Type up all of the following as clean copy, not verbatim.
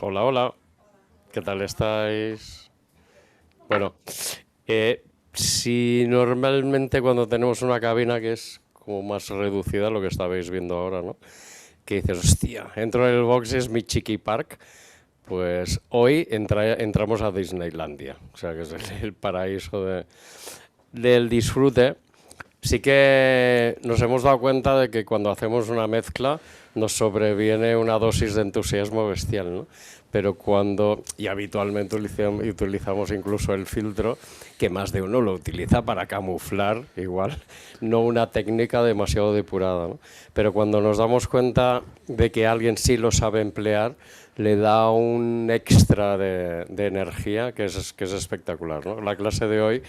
Hola, hola, ¿qué tal estáis? Bueno, si normalmente cuando tenemos una cabina que es como más reducida, lo que estabais viendo ahora, ¿no? Que dices, hostia, entro en el box, es mi Chiqui Park, pues hoy entramos a Disneylandia, o sea que es el paraíso del disfrute. Sí que nos hemos dado cuenta de que cuando hacemos una mezcla nos sobreviene una dosis de entusiasmo bestial, ¿no? Pero cuando, y habitualmente utilizamos incluso el filtro, que más de uno lo utiliza para camuflar, igual, no una técnica demasiado depurada, ¿no? Pero cuando nos damos cuenta de que alguien sí lo sabe emplear, le da un extra de energía que es espectacular, ¿no? La clase de hoy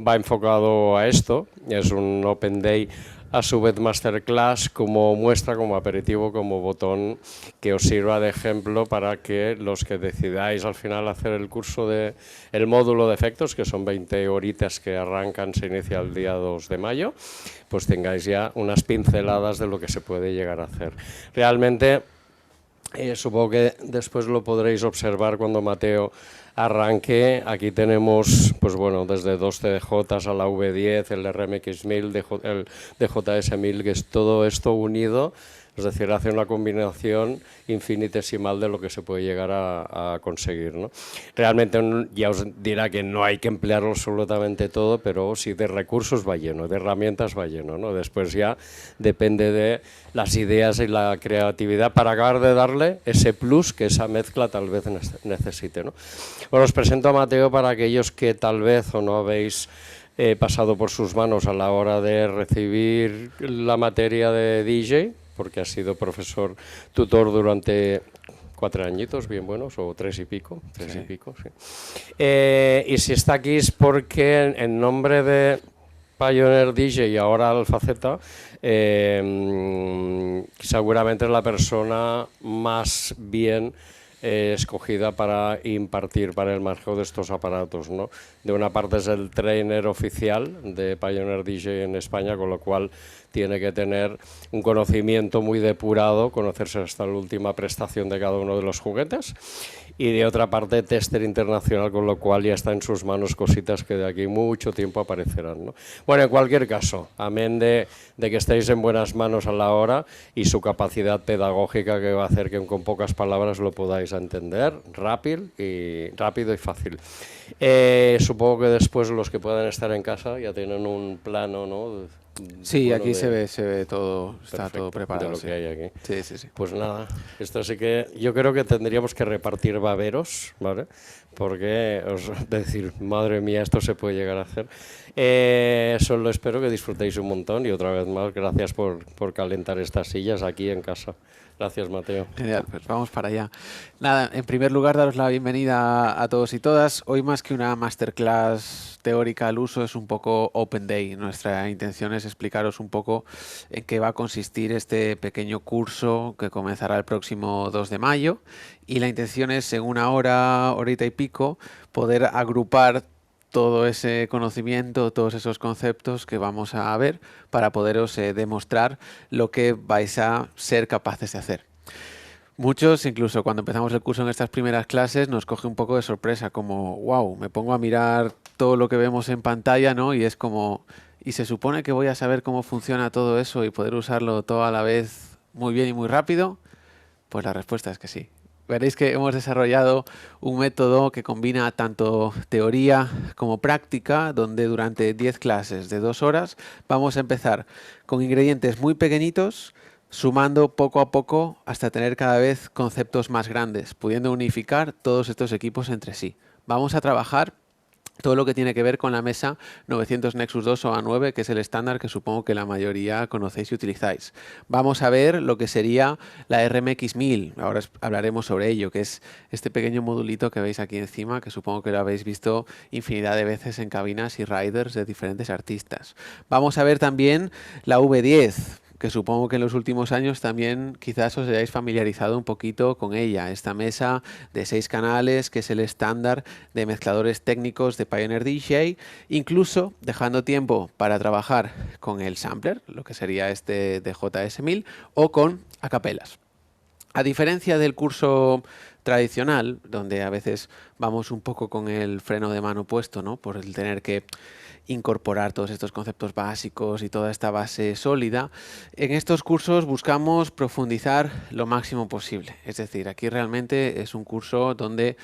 va enfocado a esto, es un Open Day a su vez masterclass como muestra, como aperitivo, como botón que os sirva de ejemplo para que los que decidáis al final hacer el curso de el módulo de efectos, que son 20 horitas que arrancan, se inicia el día 2 de mayo, pues tengáis ya unas pinceladas de lo que se puede llegar a hacer. Realmente supongo que después lo podréis observar cuando Mateo arranque. Aquí tenemos, pues bueno, desde dos TDJs a la V10, el RMX1000, el DJS1000, que es todo esto unido. Es decir, hace una combinación infinitesimal de lo que se puede llegar a conseguir, ¿no? Realmente ya os dirá que no hay que emplearlo absolutamente todo, pero sí de recursos va lleno, de herramientas va lleno, ¿no? Después ya depende de las ideas y la creatividad para acabar de darle ese plus que esa mezcla tal vez necesite, ¿no? Bueno, os presento a Mateo para aquellos que tal vez o no habéis pasado por sus manos a la hora de recibir la materia de DJ, porque ha sido profesor tutor durante 4 añitos bien buenos, o 3 y pico, sí. Y si está aquí es porque en nombre de Pioneer DJ y ahora Alfaceta, seguramente es la persona más bien escogida para impartir, para el manejo de estos aparatos, ¿no? De una parte es el trainer oficial de Pioneer DJ en España, con lo cual tiene que tener un conocimiento muy depurado, conocerse hasta la última prestación de cada uno de los juguetes, y de otra parte tester internacional, con lo cual ya está en sus manos cositas que de aquí mucho tiempo aparecerán, ¿no? Bueno, en cualquier caso, amén de que estéis en buenas manos a la hora y su capacidad pedagógica que va a hacer que con pocas palabras lo podáis entender rápido y fácil. Supongo que después los que puedan estar en casa ya tienen un plano, ¿no? Sí, Bueno, aquí se ve todo, está todo preparado. De lo que hay aquí. Sí. Pues nada, esto sí que yo creo que tendríamos que repartir baberos, ¿vale? Porque os decir, madre mía, esto se puede llegar a hacer. Solo espero que disfrutéis un montón y otra vez más, gracias por calentar estas sillas aquí en casa. Gracias, Mateo. Genial, pues vamos para allá. Nada, en primer lugar, daros la bienvenida a todos y todas. Hoy, más que una masterclass teórica al uso, es un poco Open Day. Nuestra intención es explicaros un poco en qué va a consistir este pequeño curso que comenzará el próximo 2 de mayo. Y la intención es, en una hora, horita y pico, poder agrupar todo ese conocimiento, todos esos conceptos que vamos a ver para poderos demostrar lo que vais a ser capaces de hacer. Muchos, incluso cuando empezamos el curso en estas primeras clases, nos coge un poco de sorpresa, como, wow, me pongo a mirar todo lo que vemos en pantalla, ¿no? Y es como, ¿y se supone que voy a saber cómo funciona todo eso y poder usarlo todo a la vez muy bien y muy rápido? Pues la respuesta es que sí. Veréis que hemos desarrollado un método que combina tanto teoría como práctica, donde durante 10 clases de 2 horas vamos a empezar con ingredientes muy pequeñitos, sumando poco a poco hasta tener cada vez conceptos más grandes, pudiendo unificar todos estos equipos entre sí. Vamos a trabajar todo lo que tiene que ver con la mesa 900 Nexus 2 o A9, que es el estándar que supongo que la mayoría conocéis y utilizáis. Vamos a ver lo que sería la RMX1000, ahora hablaremos sobre ello, que es este pequeño modulito que veis aquí encima, que supongo que lo habéis visto infinidad de veces en cabinas y riders de diferentes artistas. Vamos a ver también la V10, que supongo que en los últimos años también quizás os hayáis familiarizado un poquito con ella. Esta mesa de 6 canales, que es el estándar de mezcladores técnicos de Pioneer DJ, incluso dejando tiempo para trabajar con el sampler, lo que sería este de JS1000, o con acapelas. A diferencia del curso tradicional, donde a veces vamos un poco con el freno de mano puesto, ¿no? Por el tener que incorporar todos estos conceptos básicos y toda esta base sólida, en estos cursos buscamos profundizar lo máximo posible. Es decir, aquí realmente es un curso donde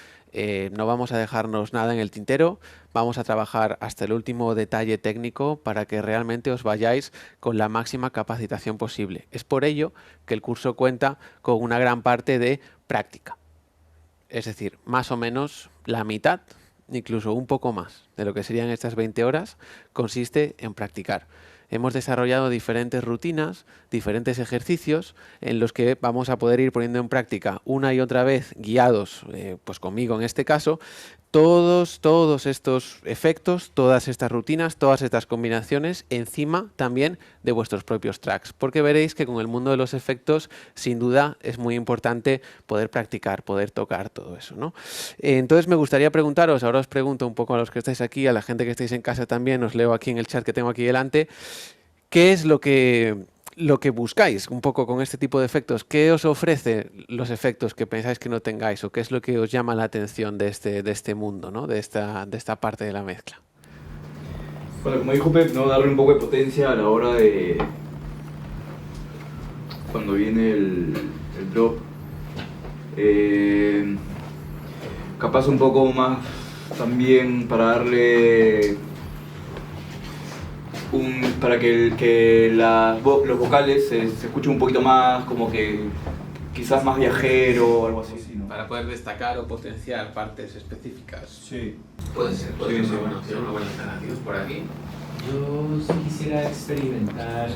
no vamos a dejarnos nada en el tintero, vamos a trabajar hasta el último detalle técnico para que realmente os vayáis con la máxima capacitación posible. Es por ello que el curso cuenta con una gran parte de práctica. Es decir, más o menos la mitad, incluso un poco más de lo que serían estas 20 horas, consiste en practicar. Hemos desarrollado diferentes rutinas, diferentes ejercicios en los que vamos a poder ir poniendo en práctica una y otra vez, guiados, pues conmigo en este caso, todos estos efectos, todas estas rutinas, todas estas combinaciones encima también de vuestros propios tracks, porque veréis que con el mundo de los efectos sin duda es muy importante poder practicar, poder tocar todo eso, ¿no? Entonces me gustaría preguntaros, ahora os pregunto un poco a los que estáis aquí, a la gente que estáis en casa también, os leo aquí en el chat que tengo aquí delante, ¿qué es lo que buscáis un poco con este tipo de efectos? ¿Qué os ofrece los efectos que pensáis que no tengáis? ¿O qué es lo que os llama la atención de este mundo, ¿no? de esta parte de la mezcla? Bueno, como dijo Pep, ¿no? Darle un poco de potencia a la hora de cuando viene el drop. Capaz un poco más también para darle para que los vocales se escuchen un poquito más, como que quizás más viajero o algo así, ¿no? Para poder destacar o potenciar partes específicas. Sí. Puede ser una buena opción, una buena alternativa por aquí. Yo sí quisiera experimentar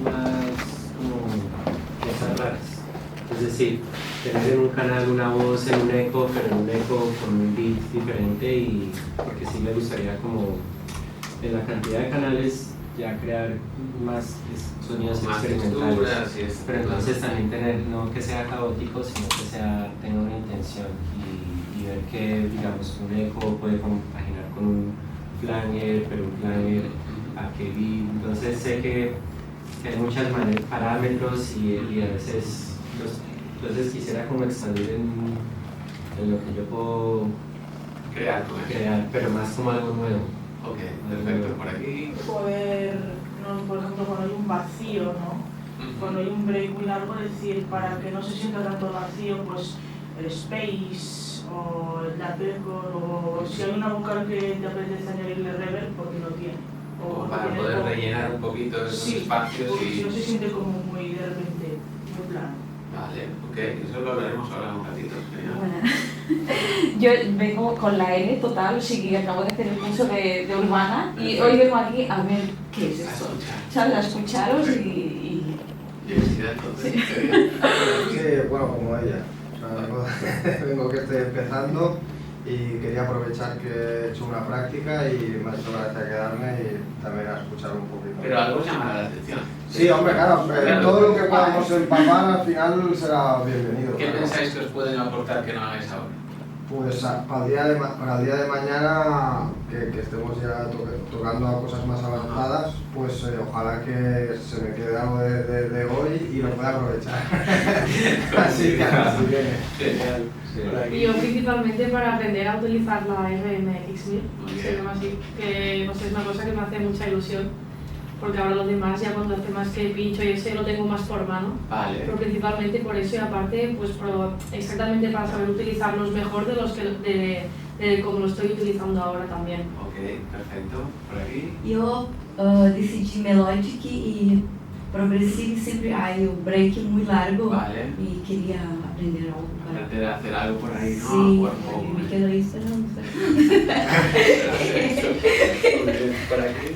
más como cosas raras. Es decir, tener en un canal una voz en un eco, pero en un eco con un beat diferente, y porque sí me gustaría como en la cantidad de canales ya crear más sonidos más experimentales, texturas, pero entonces también tener, no que sea caótico, sino que tenga una intención, y ver que, digamos, un eco puede compaginar con un flanger, pero un flanger a que beat. Entonces sé que hay muchas parámetros y a veces entonces quisiera como expandir en lo que yo puedo crear, pero más como algo nuevo. Ok, perfecto, por aquí. Poder, no, por ejemplo, cuando hay un vacío, ¿no? Cuando hay un break muy largo, es decir, para que no se sienta tanto vacío, pues el space o el arpegio, o si hay una vocal que te apetece añadirle reverb, porque no tiene. O para poder rellenar un poquito esos espacios porque y... si no se siente como muy de repente, muy plano. Vale, ok, eso lo hablaremos ahora un ratito. Bueno, yo vengo con la N total, sí que acabo de hacer el curso de Urbana y hoy vengo aquí a ver qué es esto, ¿sabes? A escucharos y... Diversidad entonces. Sí, bueno, como ella. O sea, vengo que estoy empezando y quería aprovechar que he hecho una práctica y me ha hecho gracia quedarme y también a escuchar un poquito. Pero algo llamará la atención. Sí, hombre, claro, todo lo que podamos empapar al final será bienvenido. ¿Qué claro. pensáis que os pueden aportar que no hagáis ahora? Pues para el día de mañana, que estemos ya tocando a cosas más avanzadas, pues ojalá que se me quede algo de hoy y lo pueda aprovechar. Así viene. Genial. Y yo principalmente para aprender a utilizar la RMX1000, se llama así, que no sé, es una cosa que me hace mucha ilusión, porque ahora los demás ya cuando hace más que pincho y ese lo tengo más por mano, Vale. pero principalmente por eso y aparte pues exactamente para saber utilizarlos mejor de los que de como lo estoy utilizando ahora también. Ok, perfecto. Por aquí. Eu decidi Melodic e Progressive sempre hay un break muy largo. Vale. Y quería aprender algo para... Aprender a hacer algo por ahí, ¿no? Sí, Jugar un poco. y me quedo ahí esperando. Por aquí.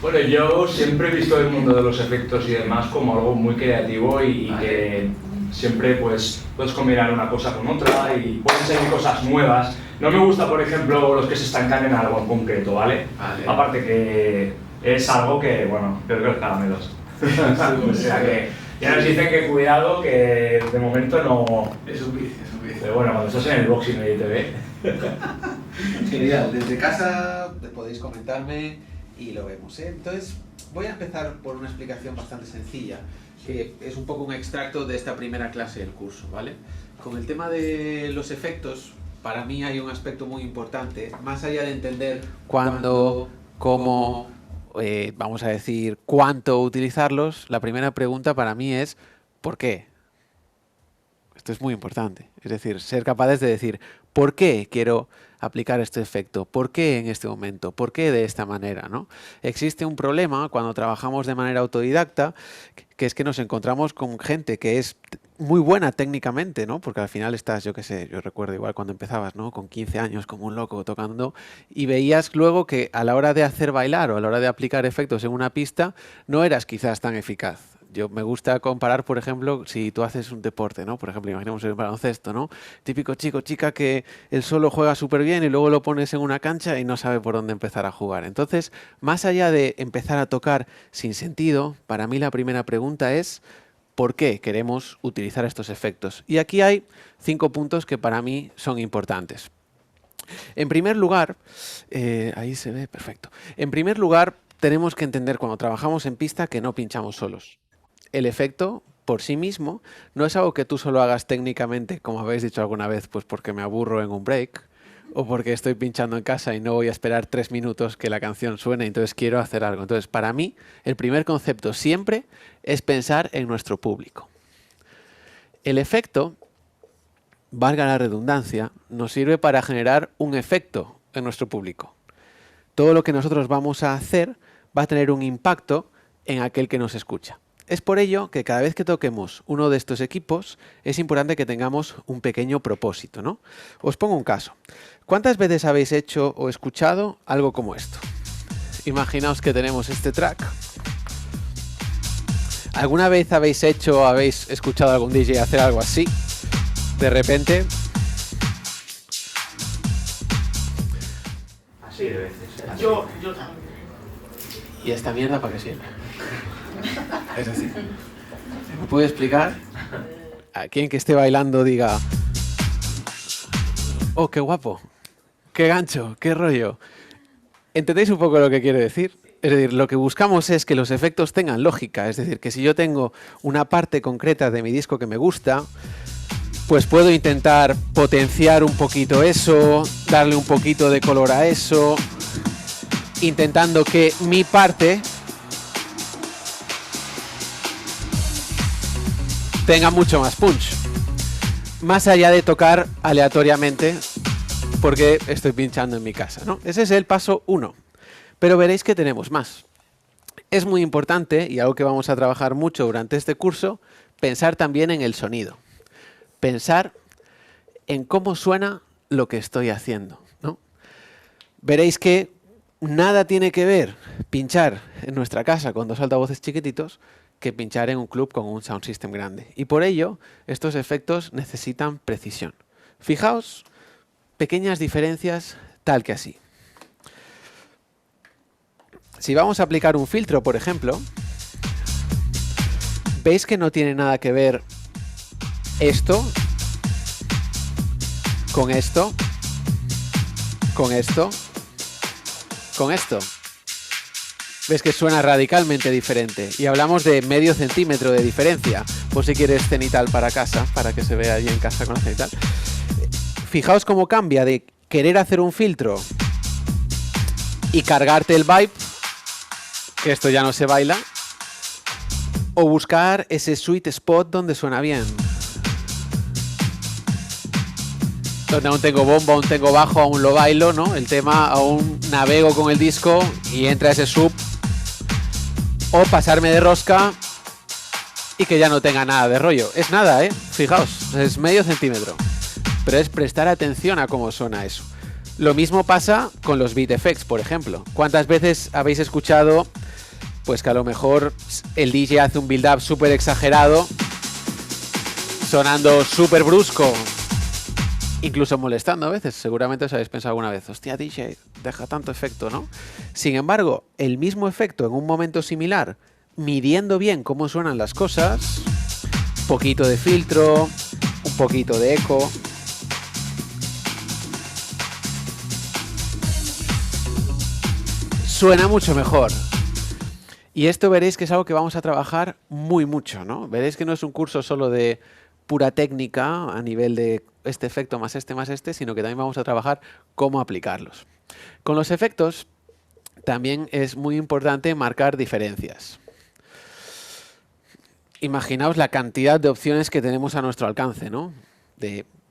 Bueno, yo siempre he visto el mundo de los efectos y demás como algo muy creativo y Vale. que siempre pues puedes combinar una cosa con otra y pueden ser cosas nuevas. No me gusta, por ejemplo, los que se estancan en algo en concreto, ¿vale? Vale. Aparte que es algo que, bueno, peor que los caramelos. O sea que ya nos dicen que cuidado, que de momento no... Es un vicio, es un vicio. Pero bueno, cuando estás en el boxing y te ve... Genial, desde casa podéis comentarme y lo vemos, ¿eh? Entonces, voy a empezar por una explicación bastante sencilla, que es un poco un extracto de esta primera clase del curso, ¿vale? Con el tema de los efectos, para mí hay un aspecto muy importante, más allá de entender cuándo, cómo, vamos a decir, cuánto utilizarlos, la primera pregunta para mí es ¿por qué? Esto es muy importante, es decir, ser capaces de decir ¿por qué quiero aplicar este efecto? ¿Por qué en este momento? ¿Por qué de esta manera? ¿No? Existe un problema cuando trabajamos de manera autodidacta, que es que nos encontramos con gente que es muy buena técnicamente, ¿no? Porque al final estás, yo qué sé, yo recuerdo igual cuando empezabas, ¿no? Con 15 años como un loco tocando y veías luego que a la hora de hacer bailar o a la hora de aplicar efectos en una pista no eras quizás tan eficaz. Yo me gusta comparar, por ejemplo, si tú haces un deporte, ¿no? Por ejemplo, imaginemos el baloncesto, ¿no? Típico chico, chica que él solo juega súper bien y luego lo pones en una cancha y no sabe por dónde empezar a jugar. Entonces, más allá de empezar a tocar sin sentido, para mí la primera pregunta es ¿por qué queremos utilizar estos efectos? Y aquí hay 5 puntos que para mí son importantes. En primer lugar, ahí se ve perfecto. En primer lugar, tenemos que entender cuando trabajamos en pista que no pinchamos solos. El efecto por sí mismo no es algo que tú solo hagas técnicamente, como habéis dicho alguna vez, pues porque me aburro en un break o porque estoy pinchando en casa y no voy a esperar 3 minutos que la canción suene, entonces quiero hacer algo. Entonces, para mí, el primer concepto siempre es pensar en nuestro público. El efecto, valga la redundancia, nos sirve para generar un efecto en nuestro público. Todo lo que nosotros vamos a hacer va a tener un impacto en aquel que nos escucha. Es por ello que cada vez que toquemos uno de estos equipos es importante que tengamos un pequeño propósito, ¿no? Os pongo un caso. ¿Cuántas veces habéis hecho o escuchado algo como esto? Imaginaos que tenemos este track. ¿Alguna vez habéis hecho o habéis escuchado a algún DJ hacer algo así? De repente... Así de veces. Así. Yo también. ¿Y esta mierda para qué sirve? Es así. ¿Me puede explicar? A quien que esté bailando diga: oh, qué guapo, qué gancho, qué rollo. ¿Entendéis un poco lo que quiero decir? Es decir, lo que buscamos es que los efectos tengan lógica. Es decir, que si yo tengo una parte concreta de mi disco que me gusta, pues puedo intentar potenciar un poquito eso, darle un poquito de color a eso, intentando que mi parte tenga mucho más punch, más allá de tocar aleatoriamente porque estoy pinchando en mi casa, ¿no? Ese es el paso 1, pero veréis que tenemos más. Es muy importante, y algo que vamos a trabajar mucho durante este curso, pensar también en el sonido, pensar en cómo suena lo que estoy haciendo, ¿no? Veréis que nada tiene que ver pinchar en nuestra casa con 2 altavoces chiquititos que pinchar en un club con un sound system grande. Y por ello, estos efectos necesitan precisión. Fijaos, pequeñas diferencias tal que así. Si vamos a aplicar un filtro, por ejemplo, veis que no tiene nada que ver esto con esto, con esto, con esto. Ves que suena radicalmente diferente. Y hablamos de medio centímetro de diferencia. Por si quieres cenital para casa, para que se vea allí en casa con la cenital. Fijaos cómo cambia de querer hacer un filtro y cargarte el vibe, que esto ya no se baila, o buscar ese sweet spot donde suena bien. Donde aún tengo bombo, aún tengo bajo, aún lo bailo, ¿no? El tema, aún navego con el disco y entra ese sub. O pasarme de rosca y que ya no tenga nada de rollo. Es nada, fijaos, es medio centímetro. Pero es prestar atención a cómo suena eso. Lo mismo pasa con los beat effects, por ejemplo. ¿Cuántas veces habéis escuchado pues que a lo mejor el DJ hace un build-up súper exagerado, sonando súper brusco, incluso molestando a veces? Seguramente os habéis pensado alguna vez, hostia, DJ, deja tanto efecto, ¿no? Sin embargo, el mismo efecto en un momento similar, midiendo bien cómo suenan las cosas, un poquito de filtro, un poquito de eco, suena mucho mejor. Y esto veréis que es algo que vamos a trabajar muy mucho, ¿no? Veréis que no es un curso solo de pura técnica a nivel de este efecto más este, sino que también vamos a trabajar cómo aplicarlos. Con los efectos también es muy importante marcar diferencias. Imaginaos la cantidad de opciones que tenemos a nuestro alcance, ¿no?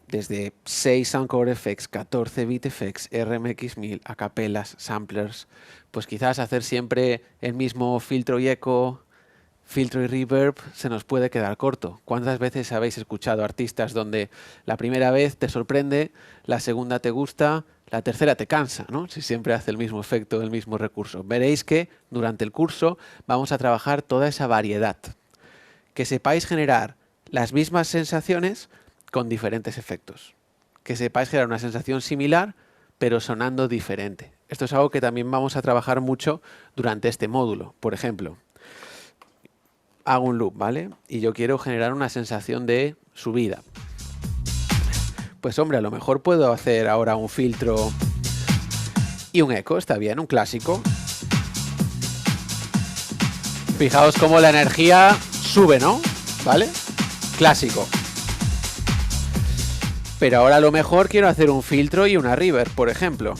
Desde 6 Soundcore FX, 14 Beat FX, RMX 1000, acapelas, samplers, pues quizás hacer siempre el mismo filtro y eco, filtro y reverb se nos puede quedar corto. ¿Cuántas veces habéis escuchado artistas donde la primera vez te sorprende, la segunda te gusta, la tercera te cansa, ¿no? Si siempre hace el mismo efecto, el mismo recurso. Veréis que durante el curso vamos a trabajar toda esa variedad. Que sepáis generar las mismas sensaciones con diferentes efectos. Que sepáis generar una sensación similar, pero sonando diferente. Esto es algo que también vamos a trabajar mucho durante este módulo. Por ejemplo, hago un loop, ¿vale? Y yo quiero generar una sensación de subida. Pues hombre, a lo mejor puedo hacer ahora un filtro y un eco, está bien, un clásico. Fijaos cómo la energía sube, ¿no? ¿Vale? Clásico. Pero ahora a lo mejor quiero hacer un filtro y una reverb, por ejemplo.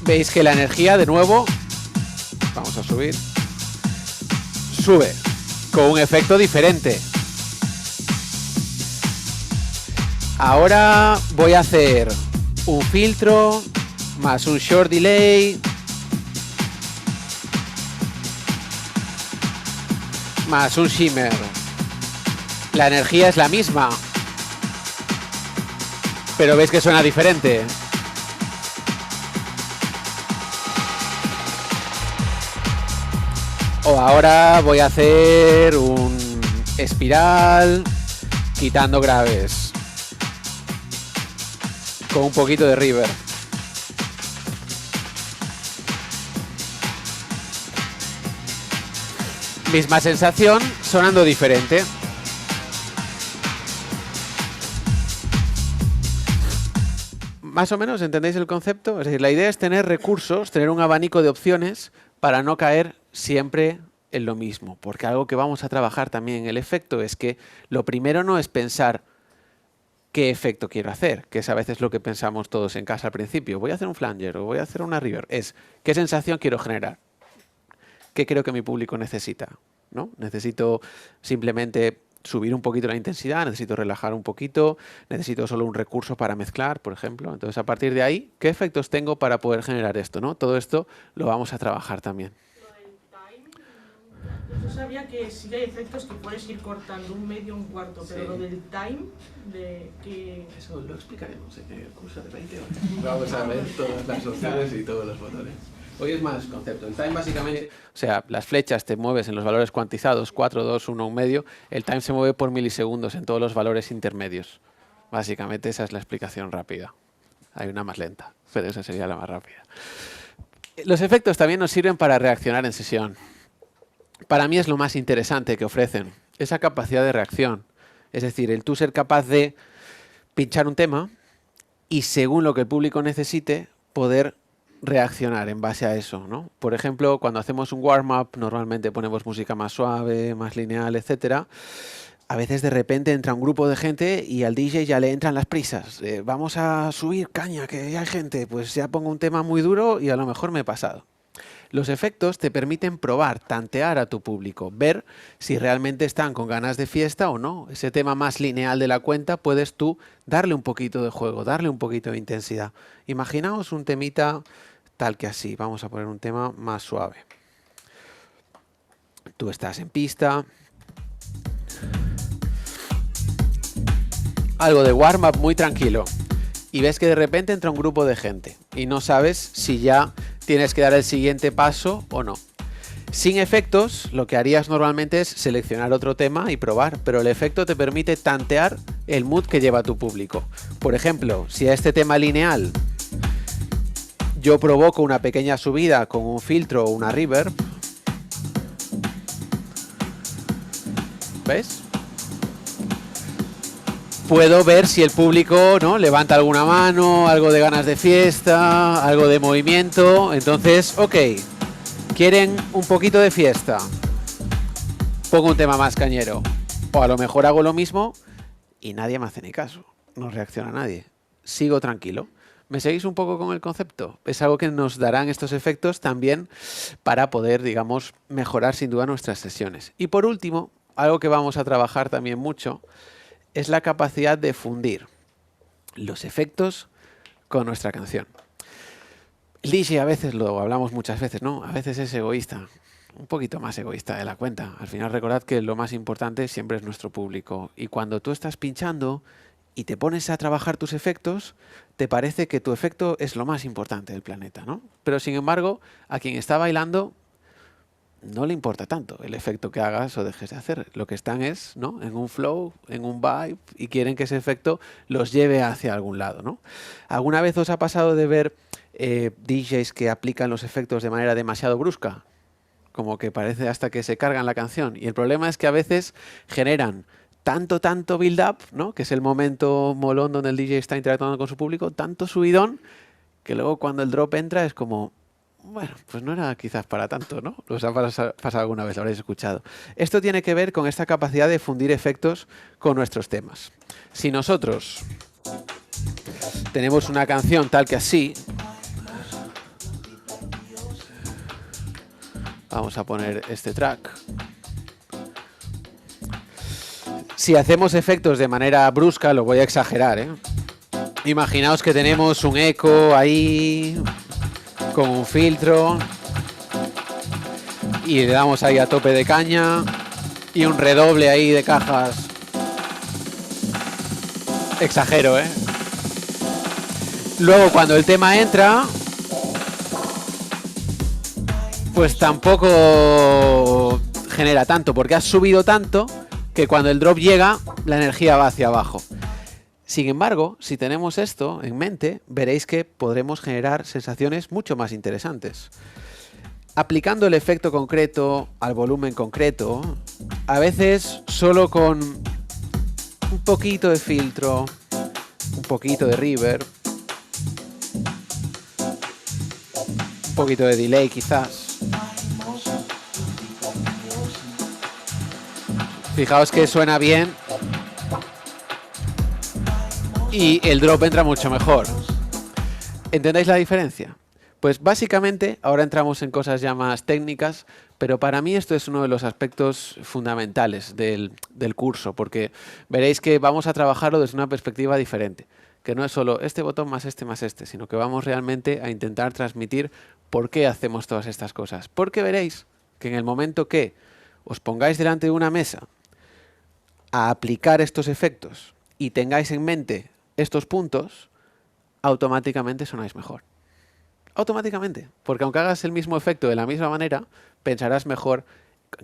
Veis que la energía, de nuevo, vamos a subir, sube con un efecto diferente. Ahora voy a hacer un filtro más un short delay más un shimmer. La energía es la misma, pero veis que suena diferente. O ahora voy a hacer un espiral quitando graves con un poquito de reverb. Misma sensación, sonando diferente. Más o menos, ¿entendéis el concepto? Es decir, la idea es tener recursos, tener un abanico de opciones para no caer siempre en lo mismo. Porque algo que vamos a trabajar también en el efecto es que lo primero no es pensar qué efecto quiero hacer, que es a veces lo que pensamos todos en casa al principio. Voy a hacer un flanger o voy a hacer una reverb. Es qué sensación quiero generar. ¿Qué creo que mi público necesita? ¿No? Necesito simplemente subir un poquito la intensidad, necesito relajar un poquito, necesito solo un recurso para mezclar, por ejemplo. Entonces, a partir de ahí, ¿qué efectos tengo para poder generar esto? ¿No? Todo esto lo vamos a trabajar también. Yo sabía que sí hay efectos que puedes ir cortando un medio, un cuarto, pero lo del time, de que... Eso lo explicaremos en el curso de 20 horas. Vamos a ver todas las opciones y todos los botones. Hoy es más concepto. El time básicamente, o sea, las flechas te mueves en los valores cuantizados, 4, 2, 1, 1 medio. El time se mueve por milisegundos en todos los valores intermedios. Básicamente esa es la explicación rápida. Hay una más lenta, pero esa sería la más rápida. Los efectos también nos sirven para reaccionar en sesión. Para mí es lo más interesante que ofrecen, esa capacidad de reacción. Es decir, el tú ser capaz de pinchar un tema y según lo que el público necesite, poder reaccionar en base a eso, ¿no? Por ejemplo, cuando hacemos un warm-up, normalmente ponemos música más suave, más lineal, etcétera. A veces de repente entra un grupo de gente y al DJ ya le entran las prisas. Vamos a subir caña, que ya hay gente. Pues ya pongo un tema muy duro y a lo mejor me he pasado. Los efectos te permiten probar, tantear a tu público, ver si realmente están con ganas de fiesta o no. Ese tema más lineal de la cuenta puedes tú darle un poquito de juego, darle un poquito de intensidad. Imaginaos un temita tal que así. Vamos a poner un tema más suave. Tú estás en pista. Algo de warm-up muy tranquilo. Y ves que de repente entra un grupo de gente y no sabes si ya tienes que dar el siguiente paso o no. Sin efectos, lo que harías normalmente es seleccionar otro tema y probar, pero el efecto te permite tantear el mood que lleva tu público. Por ejemplo, si a este tema lineal yo provoco una pequeña subida con un filtro o una reverb, ¿ves? Puedo ver si el público, ¿no?, levanta alguna mano, algo de ganas de fiesta, algo de movimiento. Entonces, ok, quieren un poquito de fiesta, pongo un tema más cañero. O a lo mejor hago lo mismo y nadie me hace ni caso, no reacciona nadie. Sigo tranquilo. ¿Me seguís un poco con el concepto? Es algo que nos darán estos efectos también para poder, digamos, mejorar sin duda nuestras sesiones. Y por último, algo que vamos a trabajar también mucho es la capacidad de fundir los efectos con nuestra canción. El DJ a veces, lo hablamos muchas veces, ¿no? A veces es egoísta, un poquito más egoísta de la cuenta. Al final recordad que lo más importante siempre es nuestro público. Y cuando tú estás pinchando y te pones a trabajar tus efectos, te parece que tu efecto es lo más importante del planeta, ¿no? Pero sin embargo, a quien está bailando no le importa tanto el efecto que hagas o dejes de hacer. Lo que están es, ¿no?, en un flow, en un vibe, y quieren que ese efecto los lleve hacia algún lado, ¿no? ¿Alguna vez os ha pasado de ver DJs que aplican los efectos de manera demasiado brusca? Como que parece hasta que se cargan la canción. Y el problema es que a veces generan tanto build-up, ¿no?, que es el momento molón donde el DJ está interactuando con su público, tanto subidón, que luego cuando el drop entra es como, bueno, pues no era quizás para tanto, ¿no? Os ha pasado alguna vez, lo habréis escuchado. Esto tiene que ver con esta capacidad de fundir efectos con nuestros temas. Si nosotros tenemos una canción tal que así, vamos a poner este track. Si hacemos efectos de manera brusca, lo voy a exagerar, ¿eh? Imaginaos que tenemos un eco ahí con un filtro y le damos ahí a tope de caña y un redoble ahí de cajas. Exagero, ¿eh? Luego cuando el tema entra, pues tampoco genera tanto, porque has subido tanto que cuando el drop llega, la energía va hacia abajo. Sin embargo, si tenemos esto en mente, veréis que podremos generar sensaciones mucho más interesantes. Aplicando el efecto concreto al volumen concreto, a veces solo con un poquito de filtro, un poquito de reverb, un poquito de delay quizás. Fijaos que suena bien y el drop entra mucho mejor. ¿Entendéis la diferencia? Pues básicamente ahora entramos en cosas ya más técnicas, pero para mí esto es uno de los aspectos fundamentales del curso, porque veréis que vamos a trabajarlo desde una perspectiva diferente, que no es solo este botón más este, sino que vamos realmente a intentar transmitir por qué hacemos todas estas cosas. Porque veréis que en el momento que os pongáis delante de una mesa a aplicar estos efectos y tengáis en mente estos puntos, automáticamente sonáis mejor. Automáticamente, porque aunque hagas el mismo efecto de la misma manera, pensarás mejor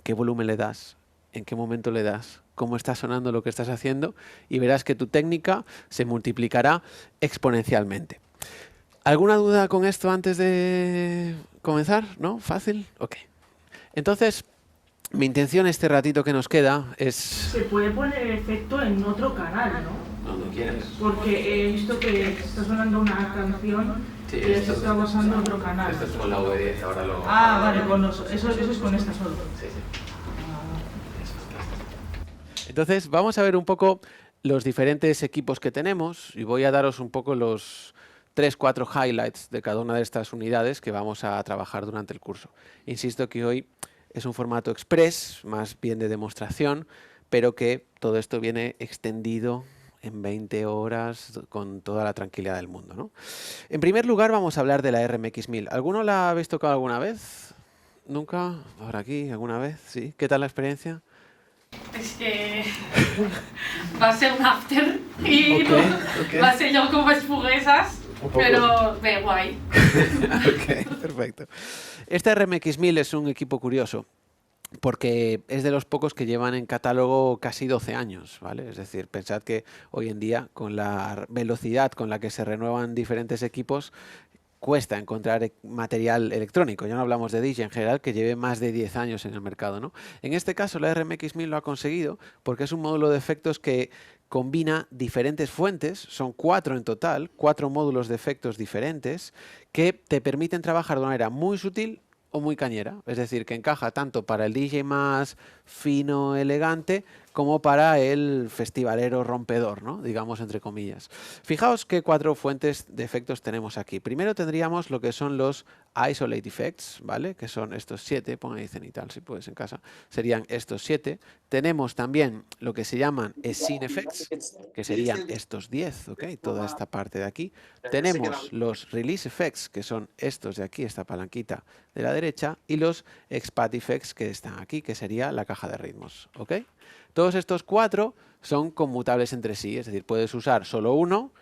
qué volumen le das, en qué momento le das, cómo está sonando lo que estás haciendo, y verás que tu técnica se multiplicará exponencialmente. ¿Alguna duda con esto antes de comenzar? ¿No? ¿Fácil? Ok. Entonces, mi intención este ratito que nos queda es... Se puede poner efecto en otro canal, ¿no? Donde quieras. Porque he visto que está sonando una canción Sí, y se está usando otro canal. Esto es con la V10, ahora lo... Ah, vale, con eso es con esta solo. Sí. Entonces, vamos a ver un poco los diferentes equipos que tenemos y voy a daros un poco los 3-4 highlights de cada una de estas unidades que vamos a trabajar durante el curso. Insisto que hoy es un formato express, más bien de demostración, pero que todo esto viene extendido en 20 horas con toda la tranquilidad del mundo, ¿no? En primer lugar vamos a hablar de la RMX1000. ¿Alguno la habéis tocado alguna vez? ¿Nunca? ¿Ahora aquí? ¿Alguna vez? ¿Sí? ¿Qué tal la experiencia? Es que va a ser un after y Okay. va a ser yo como espuguesas, pero ve guay. Ok, perfecto. Esta RMX1000 es un equipo curioso porque es de los pocos que llevan en catálogo casi 12 años, ¿vale? Es decir, pensad que hoy en día, con la velocidad con la que se renuevan diferentes equipos, cuesta encontrar material electrónico. Ya no hablamos de DJ en general, que lleve más de 10 años en el mercado, ¿no? En este caso, la RMX1000 lo ha conseguido porque es un módulo de efectos que combina diferentes fuentes, son 4 en total, 4 módulos de efectos diferentes, que te permiten trabajar de una manera muy sutil o muy cañera, es decir, que encaja tanto para el DJ más fino, elegante, como para el festivalero rompedor, ¿no? Digamos entre comillas. Fijaos qué 4 fuentes de efectos tenemos aquí. Primero tendríamos lo que son los Isolate Effects, ¿vale? Que son estos 7, pon ahí cenital si puedes en casa, serían estos 7. Tenemos también lo que se llaman Scene Effects, que serían estos 10, ¿ok? Toda esta parte de aquí. Tenemos los Release Effects, que son estos de aquí, esta palanquita de la derecha, y los Expat Effects, que están aquí, que sería la caja de ritmos, ¿ok? Todos estos 4 son conmutables entre sí, es decir, puedes usar solo uno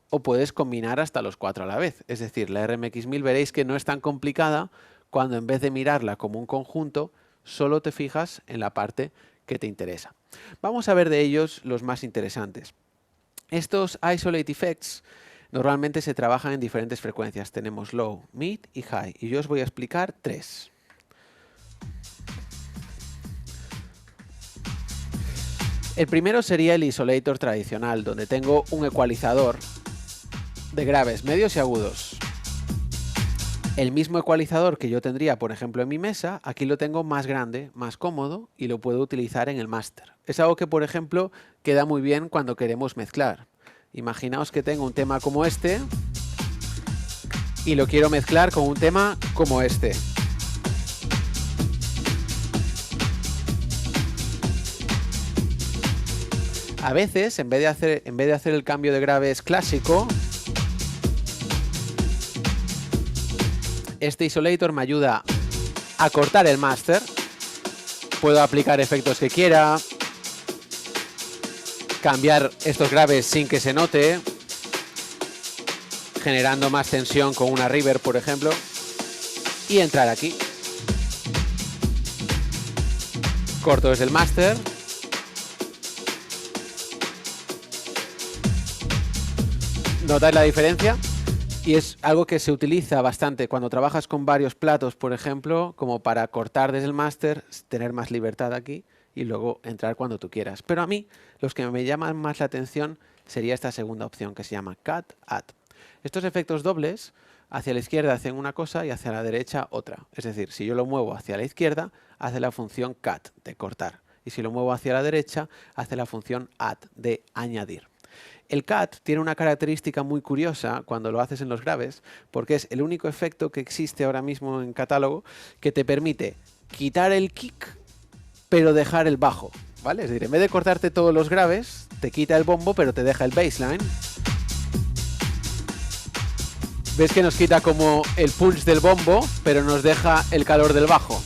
o puedes combinar hasta los 4 a la vez. Es decir, la RMX1000 veréis que no es tan complicada cuando en vez de mirarla como un conjunto, solo te fijas en la parte que te interesa. Vamos a ver de ellos los más interesantes. Estos Isolate Effects normalmente se trabajan en diferentes frecuencias. Tenemos low, mid y high. Y yo os voy a explicar 3. El primero sería el isolator tradicional, donde tengo un ecualizador de graves, medios y agudos. El mismo ecualizador que yo tendría, por ejemplo, en mi mesa, aquí lo tengo más grande, más cómodo y lo puedo utilizar en el máster. Es algo que, por ejemplo, queda muy bien cuando queremos mezclar. Imaginaos que tengo un tema como este y lo quiero mezclar con un tema como este. A veces, en vez de hacer el cambio de graves clásico, este isolator me ayuda a cortar el máster. Puedo aplicar efectos que quiera, cambiar estos graves sin que se note, generando más tensión con una reverb, por ejemplo, y entrar aquí. Corto desde el máster. ¿Notáis la diferencia? Y es algo que se utiliza bastante cuando trabajas con varios platos, por ejemplo, como para cortar desde el máster, tener más libertad aquí y luego entrar cuando tú quieras. Pero a mí, los que me llaman más la atención sería esta segunda opción que se llama Cut, Add. Estos efectos dobles, hacia la izquierda hacen una cosa y hacia la derecha otra. Es decir, si yo lo muevo hacia la izquierda, hace la función Cut, de cortar. Y si lo muevo hacia la derecha, hace la función Add, de añadir. El cut tiene una característica muy curiosa cuando lo haces en los graves, porque es el único efecto que existe ahora mismo en catálogo que te permite quitar el kick, pero dejar el bajo, ¿vale? Es decir, en vez de cortarte todos los graves, te quita el bombo, pero te deja el bassline. ¿Ves que nos quita como el pulse del bombo, pero nos deja el calor del bajo?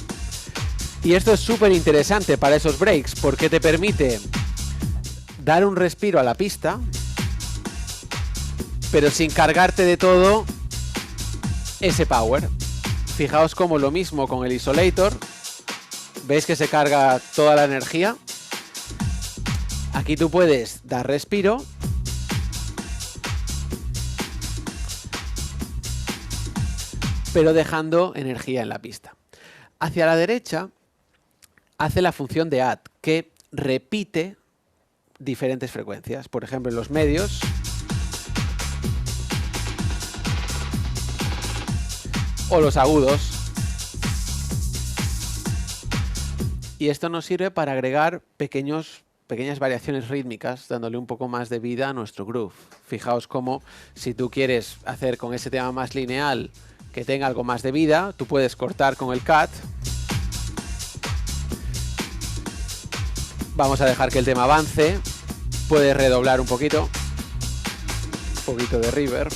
Y esto es súper interesante para esos breaks, porque te permite dar un respiro a la pista, pero sin cargarte de todo ese power. Fijaos como lo mismo con el isolator. ¿Veis que se carga toda la energía? Aquí tú puedes dar respiro. Pero dejando energía en la pista. Hacia la derecha hace la función de add, que repite diferentes frecuencias. Por ejemplo, en los medios o los agudos. Y esto nos sirve para agregar pequeñas variaciones rítmicas, dándole un poco más de vida a nuestro groove. Fijaos cómo si tú quieres hacer con ese tema más lineal que tenga algo más de vida, tú puedes cortar con el cut. Vamos a dejar que el tema avance. Puedes redoblar un poquito de reverb.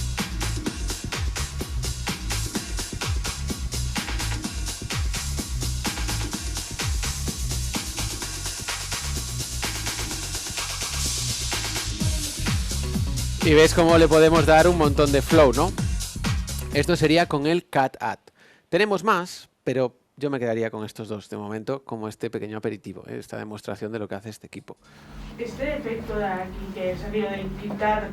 Y veis cómo le podemos dar un montón de flow, ¿no? Esto sería con el Cut Add. Tenemos más, pero yo me quedaría con estos dos de momento, como este pequeño aperitivo, esta demostración de lo que hace este equipo. Este efecto de aquí, que es aquello de quitar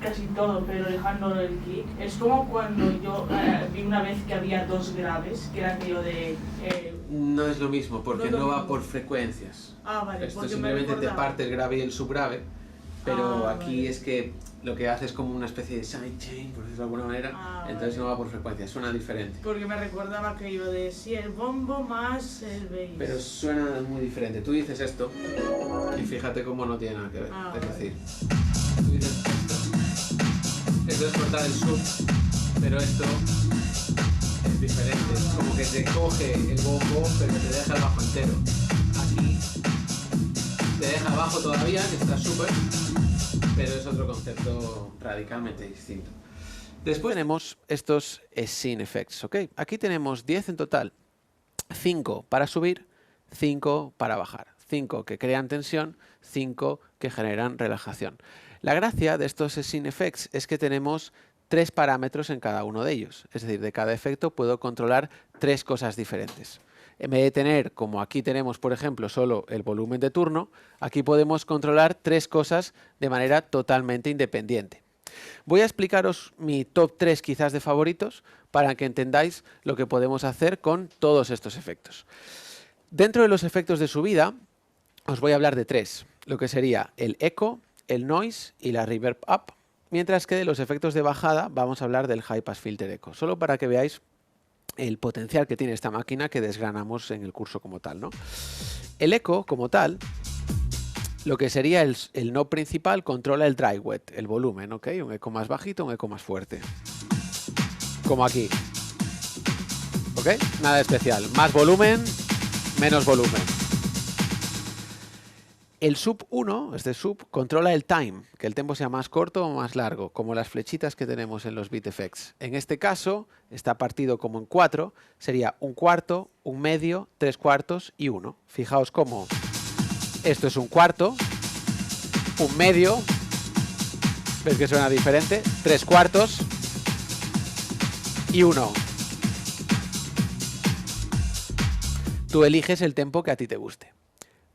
casi todo, pero dejando el kick, es como cuando yo vi una vez que había dos graves, que era aquello de... No es lo mismo, porque no va por frecuencias. Ah, vale. Esto simplemente te parte el grave y el subgrave, pero aquí es que lo que hace es como una especie de sidechain, por decirlo de alguna manera, entonces no va por frecuencia, suena diferente. Porque me recordaba aquello de si el bombo más el bass. Pero suena muy diferente. Tú dices esto y fíjate cómo no tiene nada que ver. Es decir, tú dices esto es cortar el sub, pero esto es diferente. Es como que te coge el bombo, pero te deja el bajo entero. Aquí te deja abajo todavía, que está súper, pero es otro concepto radicalmente distinto. Después tenemos estos scene effects, ¿ok? Aquí tenemos 10 en total. 5 para subir, 5 para bajar. 5 que crean tensión, 5 que generan relajación. La gracia de estos scene effects es que tenemos 3 parámetros en cada uno de ellos. Es decir, de cada efecto puedo controlar 3 cosas diferentes. En vez de tener, como aquí tenemos, por ejemplo, solo el volumen de turno, aquí podemos controlar 3 cosas de manera totalmente independiente. Voy a explicaros mi top 3 quizás de favoritos para que entendáis lo que podemos hacer con todos estos efectos. Dentro de los efectos de subida, os voy a hablar de 3, lo que sería el echo, el noise y la reverb up, mientras que de los efectos de bajada vamos a hablar del high pass filter echo, solo para que veáis el potencial que tiene esta máquina que desgranamos en el curso como tal, ¿no? El echo como tal, lo que sería el knob principal, controla el dry wet, el volumen, ¿ok? Un eco más bajito, un eco más fuerte. Como aquí. ¿Ok? Nada especial. Más volumen, menos volumen. El sub 1, este sub, controla el time, que el tempo sea más corto o más largo, como las flechitas que tenemos en los beat effects. En este caso, está partido como en 4, sería un cuarto, un medio, 3 cuartos y 1. Fijaos cómo esto es un cuarto, un medio, ves que suena diferente, 3 cuartos y 1. Tú eliges el tempo que a ti te guste.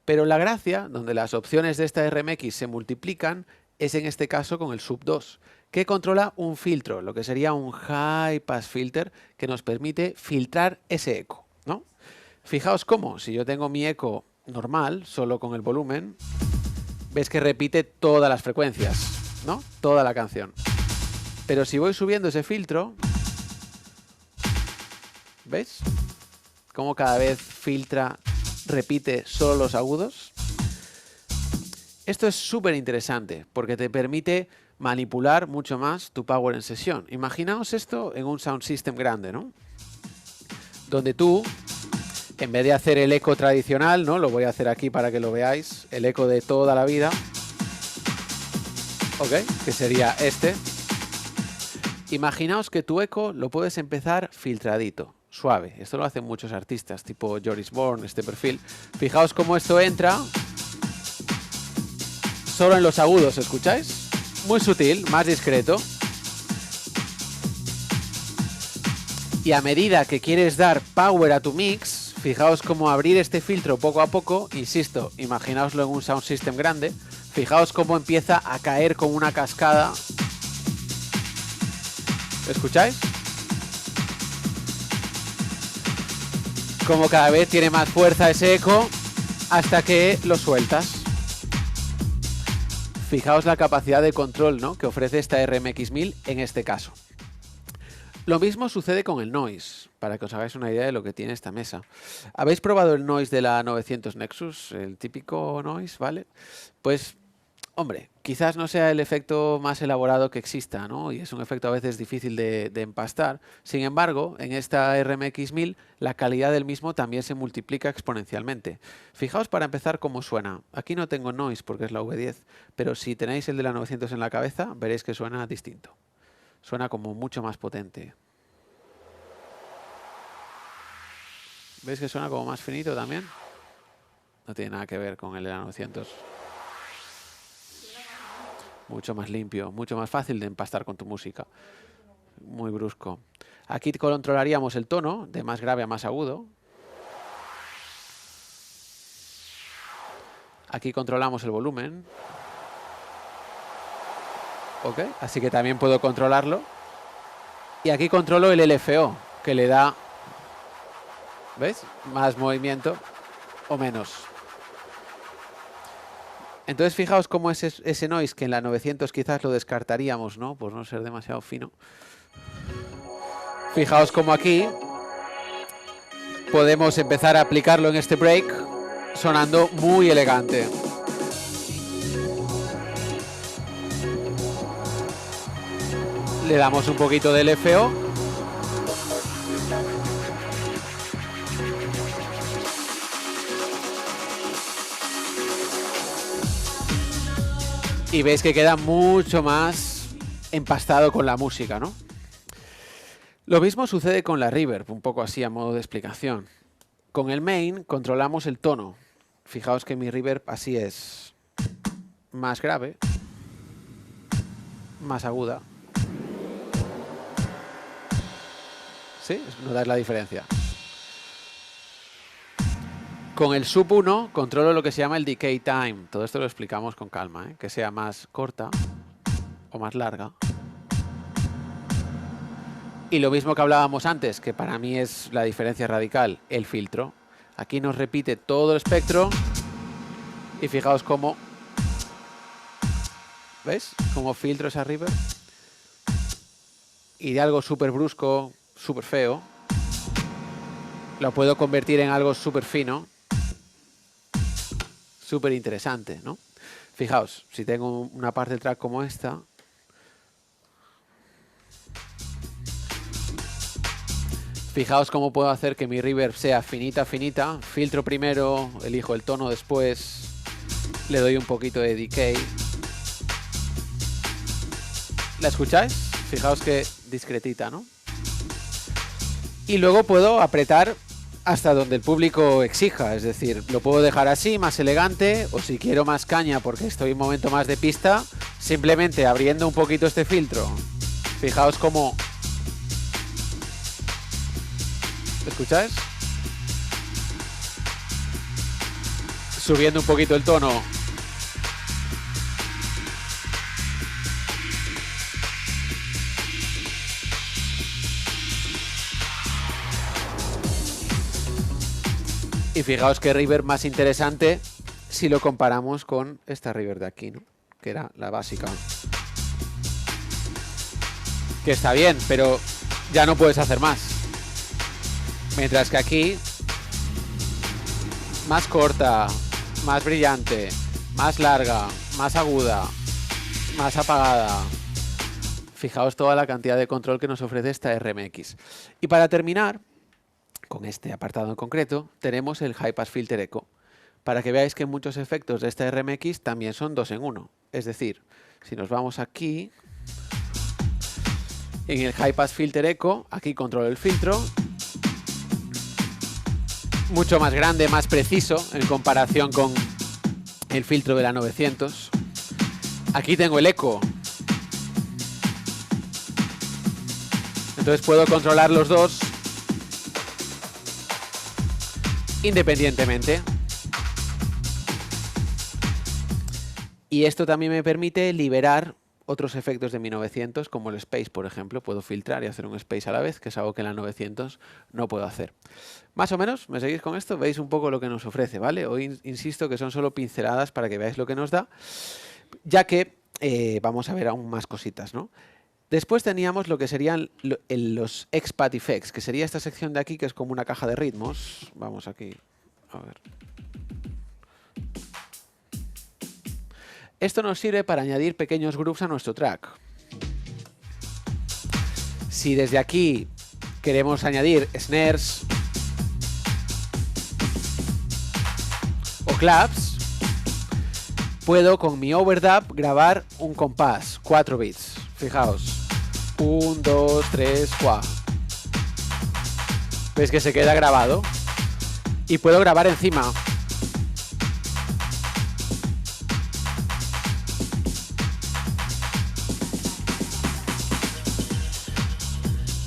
Pero la gracia, donde las opciones de esta RMX se multiplican, es en este caso con el sub 2, que controla un filtro, lo que sería un high pass filter, que nos permite filtrar ese eco, ¿no? Fijaos cómo, si yo tengo mi eco normal, solo con el volumen, ves que repite todas las frecuencias, ¿no? Toda la canción. Pero si voy subiendo ese filtro, ¿veis? Cómo cada vez filtra, repite solo los agudos. Esto es súper interesante porque te permite manipular mucho más tu power en sesión. Imaginaos esto en un sound system grande, ¿no? Donde tú, en vez de hacer el eco tradicional, ¿no? Lo voy a hacer aquí para que lo veáis, el eco de toda la vida, ¿ok? Que sería este. Imaginaos que tu eco lo puedes empezar filtradito, suave. Esto lo hacen muchos artistas, tipo Joris Bourne, este perfil. Fijaos cómo esto entra solo en los agudos, ¿escucháis? Muy sutil, más discreto. Y a medida que quieres dar power a tu mix, fijaos cómo abrir este filtro poco a poco, insisto, imaginaoslo en un sound system grande, fijaos cómo empieza a caer como una cascada. ¿Escucháis? Como cada vez tiene más fuerza ese eco hasta que lo sueltas. Fijaos la capacidad de control, ¿no?, que ofrece esta RMX 1000 en este caso. Lo mismo sucede con el noise, para que os hagáis una idea de lo que tiene esta mesa. ¿Habéis probado el noise de la 900 Nexus? El típico noise, ¿vale? Pues, hombre, quizás no sea el efecto más elaborado que exista, ¿no? Y es un efecto a veces difícil de empastar. Sin embargo, en esta RMX 1000, la calidad del mismo también se multiplica exponencialmente. Fijaos para empezar cómo suena. Aquí no tengo noise porque es la V10, pero si tenéis el de la 900 en la cabeza, veréis que suena distinto. Suena como mucho más potente. ¿Veis que suena como más finito también? No tiene nada que ver con el de la 900. Mucho más limpio, mucho más fácil de empastar con tu música. Muy brusco. Aquí controlaríamos el tono, de más grave a más agudo. Aquí controlamos el volumen. ¿Ok? Así que también puedo controlarlo. Y aquí controlo el LFO, que le da, ¿veis?, más movimiento o menos. Entonces fijaos cómo ese noise que en la 900 quizás lo descartaríamos, ¿no? Por no ser demasiado fino. Fijaos cómo aquí podemos empezar a aplicarlo en este break sonando muy elegante. Le damos un poquito del LFO. Y veis que queda mucho más empastado con la música, ¿no? Lo mismo sucede con la reverb, un poco así a modo de explicación. Con el main controlamos el tono. Fijaos que mi reverb así es más grave, más aguda. ¿Sí? ¿Notáis la diferencia? Con el sub 1 controlo lo que se llama el decay time. Todo esto lo explicamos con calma, ¿eh? Que sea más corta o más larga. Y lo mismo que hablábamos antes, que para mí es la diferencia radical, el filtro. Aquí nos repite todo el espectro y fijaos cómo, ¿ves? Cómo filtro esa reverb. Y de algo súper brusco, súper feo, lo puedo convertir en algo súper fino, súper interesante, ¿no? Fijaos, si tengo una parte del track como esta, fijaos cómo puedo hacer que mi reverb sea finita, finita. Filtro primero, elijo el tono después, le doy un poquito de decay. ¿La escucháis? Fijaos que discretita, ¿no? Y luego puedo apretar hasta donde el público exija, es decir, lo puedo dejar así, más elegante, o si quiero más caña porque estoy en un momento más de pista, simplemente abriendo un poquito este filtro. Fijaos cómo... ¿Escucháis? Subiendo un poquito el tono. Y fijaos qué reverb más interesante si lo comparamos con esta reverb de aquí, ¿no? Que era la básica. Que está bien, pero ya no puedes hacer más. Mientras que aquí, más corta, más brillante, más larga, más aguda, más apagada. Fijaos toda la cantidad de control que nos ofrece esta RMX. Y para terminar, con este apartado en concreto, tenemos el High Pass Filter Echo, para que veáis que muchos efectos de esta RMX también son 2 en 1. Es decir, si nos vamos aquí, en el High Pass Filter Echo, aquí controlo el filtro, mucho más grande, más preciso en comparación con el filtro de la 900. Aquí tengo el eco. Entonces puedo controlar los dos independientemente. Y esto también me permite liberar otros efectos de mi 900, como el Space, por ejemplo. Puedo filtrar y hacer un Space a la vez, que es algo que en la 900 no puedo hacer. Más o menos, ¿me seguís con esto? Veis un poco lo que nos ofrece, ¿vale? Hoy insisto que son solo pinceladas para que veáis lo que nos da, ya que vamos a ver aún más cositas, ¿no? Después teníamos lo que serían los Expat Effects, que sería esta sección de aquí, que es como una caja de ritmos. Vamos aquí, a ver. Esto nos sirve para añadir pequeños grooves a nuestro track. Si desde aquí queremos añadir snares o claps, puedo con mi overdub grabar un compás, 4 bits. Fijaos, 1, 2, 3, 4. ¿Veis que se queda grabado? Y puedo grabar encima.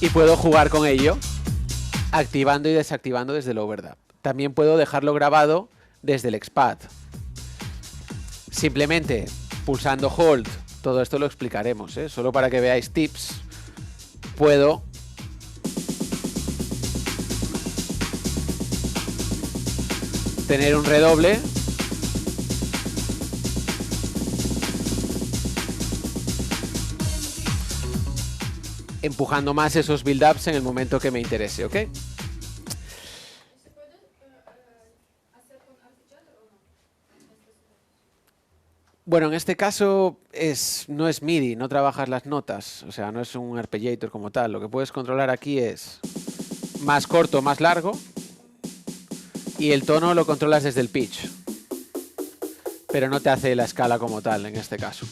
Y puedo jugar con ello, activando y desactivando desde el overdub. También puedo dejarlo grabado desde el expat. Simplemente pulsando hold. Todo esto lo explicaremos, ¿eh? Solo para que veáis tips. Puedo tener un redoble empujando más esos build-ups en el momento que me interese, ¿ok? Bueno, en este caso no es MIDI, no trabajas las notas, o sea, no es un arpeggiator como tal. Lo que puedes controlar aquí es más corto, más largo, y el tono lo controlas desde el pitch, pero no te hace la escala como tal en este caso.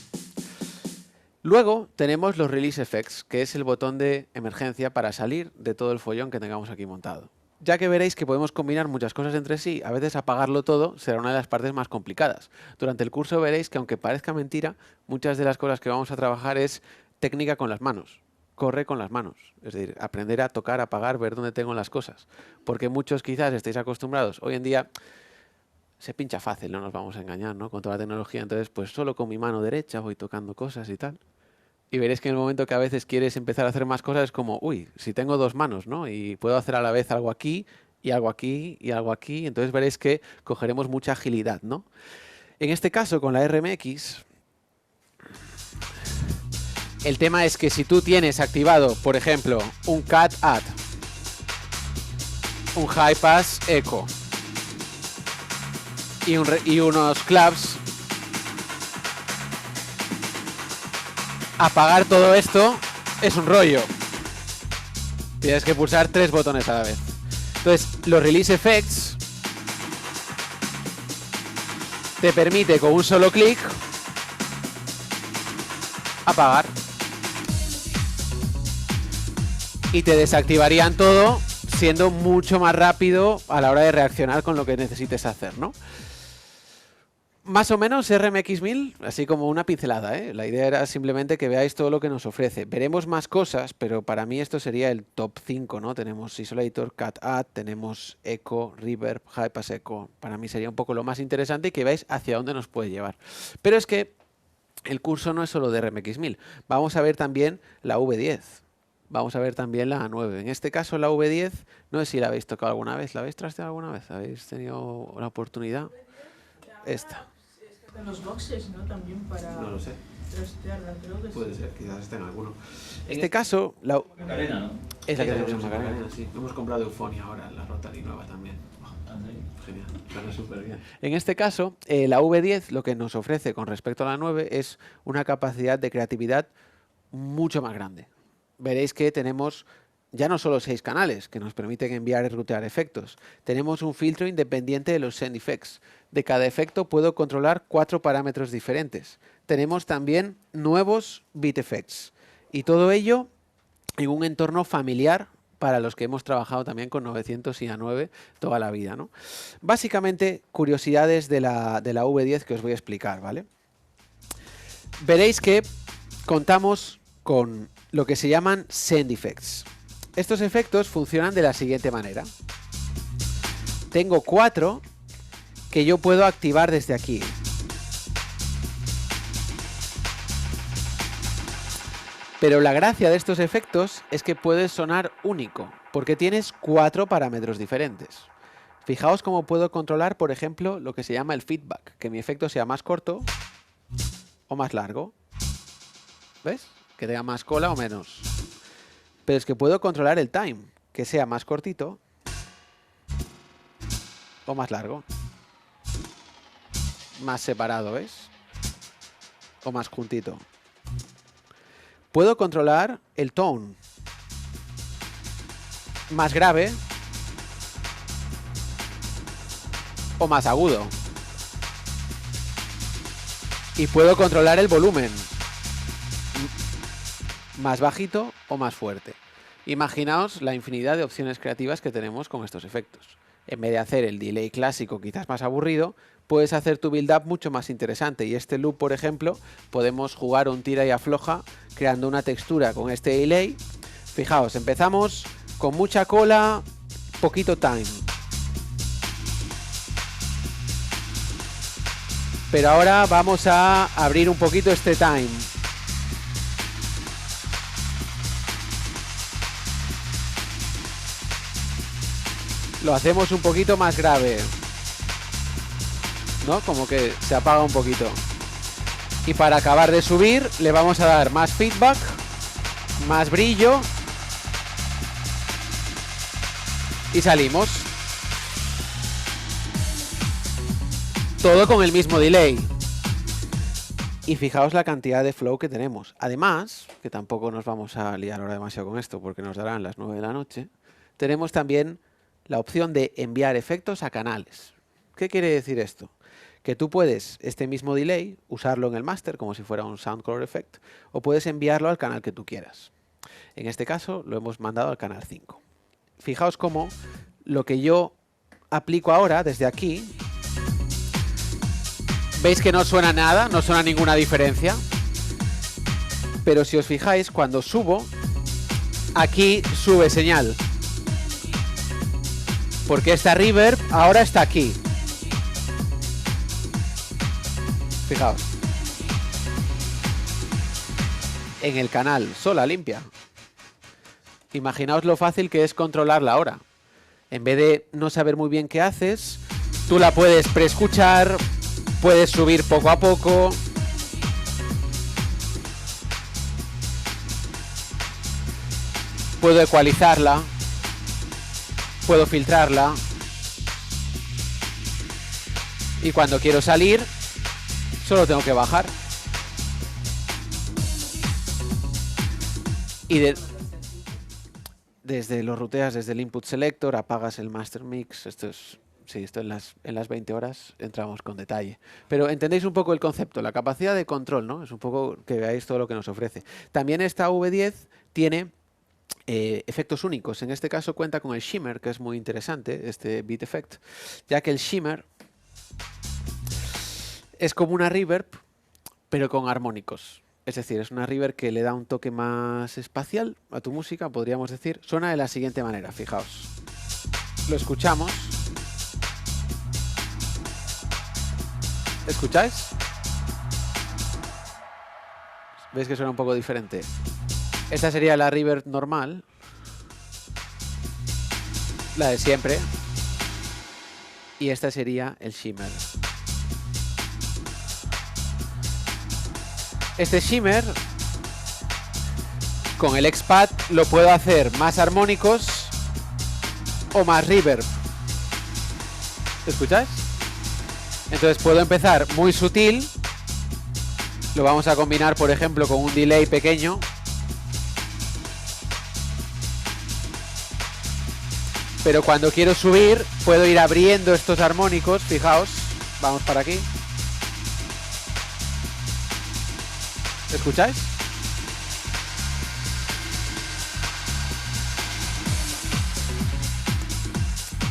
Luego tenemos los Release Effects, que es el botón de emergencia para salir de todo el follón que tengamos aquí montado. Ya que veréis que podemos combinar muchas cosas entre sí, a veces apagarlo todo será una de las partes más complicadas. Durante el curso veréis que, aunque parezca mentira, muchas de las cosas que vamos a trabajar es técnica con las manos. Corre con las manos, es decir, aprender a tocar, apagar, ver dónde tengo las cosas. Porque muchos quizás estéis acostumbrados. Hoy en día se pincha fácil, no nos vamos a engañar, ¿no? Con toda la tecnología, entonces pues solo con mi mano derecha voy tocando cosas y tal. Y veréis que en el momento que a veces quieres empezar a hacer más cosas es como, uy, si tengo dos manos, ¿no? Y puedo hacer a la vez algo aquí y algo aquí y algo aquí. Entonces veréis que cogeremos mucha agilidad, ¿no? En este caso, con la RMX, el tema es que si tú tienes activado, por ejemplo, un Cat Add, un High Pass Echo y unos claps, apagar todo esto es un rollo. Tienes que pulsar 3 botones a la vez. Entonces, los Release Effects te permite con un solo clic apagar. Y te desactivarían todo, siendo mucho más rápido a la hora de reaccionar con lo que necesites hacer, ¿no? Más o menos RMX 1000, así como una pincelada, ¿eh? La idea era simplemente que veáis todo lo que nos ofrece. Veremos más cosas, pero para mí esto sería el top 5, ¿no? Tenemos Isolator, Cat Add, tenemos Echo, Reverb, High Pass Echo. Para mí sería un poco lo más interesante y que veáis hacia dónde nos puede llevar. Pero es que el curso no es solo de RMX 1000. Vamos a ver también la V10. Vamos a ver también la A9. En este caso la V10, no sé si la habéis tocado alguna vez. ¿La habéis trasteado alguna vez? ¿Habéis tenido la oportunidad? Esta. En los boxes, ¿no? También para No lo sé. trastearla, creo que Puede sí. ser, quizás esté en alguno. En este caso, la Macarena, ¿no? es la que tenemos en Macarena, sí. Hemos comprado Eufonia ahora, la Rotary nueva también. Genial, suena súper bien. En este caso, la V10 lo que nos ofrece con respecto a la 9 es una capacidad de creatividad mucho más grande. Veréis que tenemos ya no solo 6 canales que nos permiten enviar y rutear efectos, tenemos un filtro independiente de los Send Effects. De cada efecto puedo controlar 4 parámetros diferentes. Tenemos también nuevos Beat Effects. Y todo ello en un entorno familiar para los que hemos trabajado también con 900 y A9 toda la vida, ¿no? Básicamente, curiosidades de la V10 que os voy a explicar, ¿vale? Veréis que contamos con lo que se llaman Send Effects. Estos efectos funcionan de la siguiente manera. Tengo 4 que yo puedo activar desde aquí. Pero la gracia de estos efectos es que puedes sonar único, porque tienes 4 parámetros diferentes. Fijaos cómo puedo controlar, por ejemplo, lo que se llama el feedback, que mi efecto sea más corto o más largo. ¿Ves? Que tenga más cola o menos. Pero es que puedo controlar el time, que sea más cortito o más largo. Más separado, ¿ves? O más juntito. Puedo controlar el tone. Más grave o más agudo. Y puedo controlar el volumen. Más bajito o más fuerte. Imaginaos la infinidad de opciones creativas que tenemos con estos efectos. En vez de hacer el delay clásico quizás más aburrido, puedes hacer tu build-up mucho más interesante. Y este loop, por ejemplo, podemos jugar un tira y afloja creando una textura con este delay. Fijaos, empezamos con mucha cola, poquito time. Pero ahora vamos a abrir un poquito este time. Lo hacemos un poquito más grave, ¿no? Como que se apaga un poquito. Y para acabar de subir, le vamos a dar más feedback más brillo y salimos. Todo con el mismo delay. Y fijaos la cantidad de flow que tenemos. Además, que tampoco nos vamos a liar ahora demasiado con esto porque nos darán las 9 de la noche, tenemos también la opción de enviar efectos a canales. ¿Qué quiere decir esto? Que tú puedes este mismo delay usarlo en el máster como si fuera un sound color effect o puedes enviarlo al canal que tú quieras. En este caso lo hemos mandado al canal 5. Fijaos cómo lo que yo aplico ahora desde aquí, veis que no suena nada, no suena ninguna diferencia. Pero si os fijáis, cuando subo, aquí sube señal. Porque esta reverb ahora está aquí. Fijaos. En el canal sola limpia. Imaginaos lo fácil que es controlarla ahora. En vez de no saber muy bien qué haces, tú la puedes preescuchar, puedes subir poco a poco. Puedo ecualizarla. Puedo filtrarla. Y cuando quiero salir, solo tengo que bajar. Y desde los ruteas, desde el input selector, apagas el master mix. Esto es... Sí, esto en las 20 horas entramos con detalle. Pero entendéis un poco el concepto, la capacidad de control, ¿no? Es un poco que veáis todo lo que nos ofrece. También esta V10 tiene efectos únicos. En este caso cuenta con el shimmer, que es muy interesante, este beat effect, ya que el shimmer es como una reverb, pero con armónicos. Es decir, es una reverb que le da un toque más espacial a tu música, podríamos decir. Suena de la siguiente manera, fijaos. Lo escuchamos. ¿Escucháis? ¿Veis que suena un poco diferente? Esta sería la reverb normal. La de siempre. Y esta sería el shimmer. Este shimmer, con el XPAD, lo puedo hacer más armónicos o más reverb. ¿Escucháis? Entonces puedo empezar muy sutil, lo vamos a combinar por ejemplo con un delay pequeño. Pero cuando quiero subir puedo ir abriendo estos armónicos, fijaos, vamos para aquí. ¿Escucháis?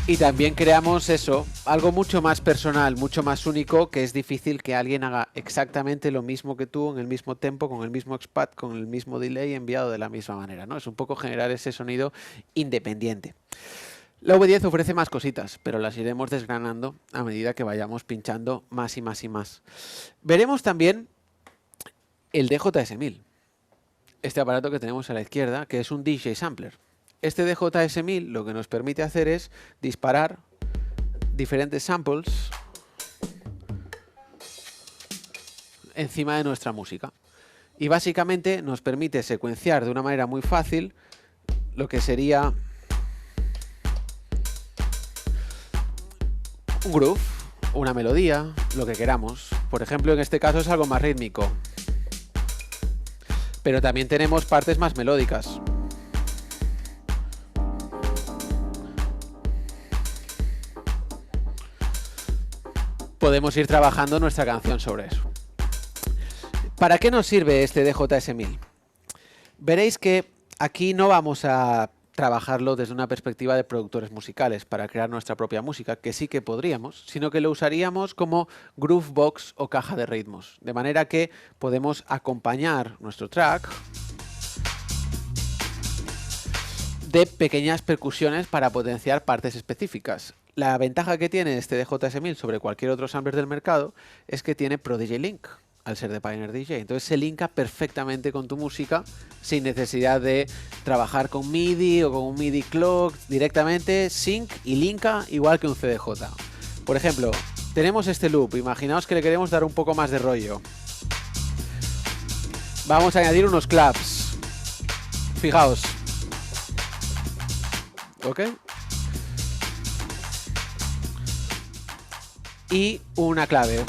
Y también creamos eso, algo mucho más personal, mucho más único, que es difícil que alguien haga exactamente lo mismo que tú, en el mismo tempo, con el mismo XPAD, con el mismo delay, enviado de la misma manera, ¿no? Es un poco generar ese sonido independiente. La V10 ofrece más cositas, pero las iremos desgranando a medida que vayamos pinchando más y más y más. Veremos también el DJS-1000, este aparato que tenemos a la izquierda, que es un DJ sampler. Este DJS-1000 lo que nos permite hacer es disparar diferentes samples encima de nuestra música. Y básicamente nos permite secuenciar de una manera muy fácil lo que sería un groove, una melodía, lo que queramos. Por ejemplo, en este caso es algo más rítmico. Pero también tenemos partes más melódicas. Podemos ir trabajando nuestra canción sobre eso. ¿Para qué nos sirve este DJS-1000? Veréis que aquí no vamos a trabajarlo desde una perspectiva de productores musicales para crear nuestra propia música, que sí que podríamos, sino que lo usaríamos como groovebox o caja de ritmos, de manera que podemos acompañar nuestro track de pequeñas percusiones para potenciar partes específicas. La ventaja que tiene este DJS-1000 sobre cualquier otro sampler del mercado es que tiene Pro DJ Link, al ser de Pioneer DJ. Entonces se linka perfectamente con tu música sin necesidad de trabajar con MIDI o con un MIDI clock. Directamente sync y linka igual que un CDJ. Por ejemplo, tenemos este loop. Imaginaos que le queremos dar un poco más de rollo. Vamos a añadir unos claps. Fijaos. ¿Ok? Y una clave.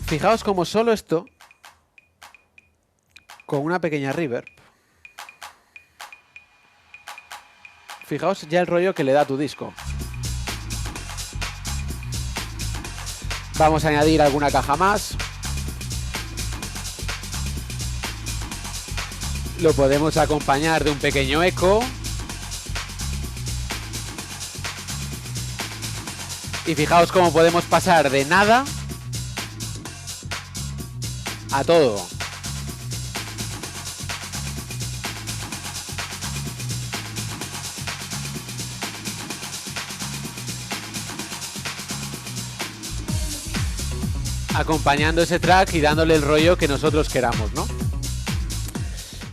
Fijaos como solo esto, con una pequeña reverb, fijaos ya el rollo que le da a tu disco. Vamos a añadir alguna caja más. Lo podemos acompañar de un pequeño eco. Y fijaos cómo podemos pasar de nada a todo. Acompañando ese track y dándole el rollo que nosotros queramos, ¿no?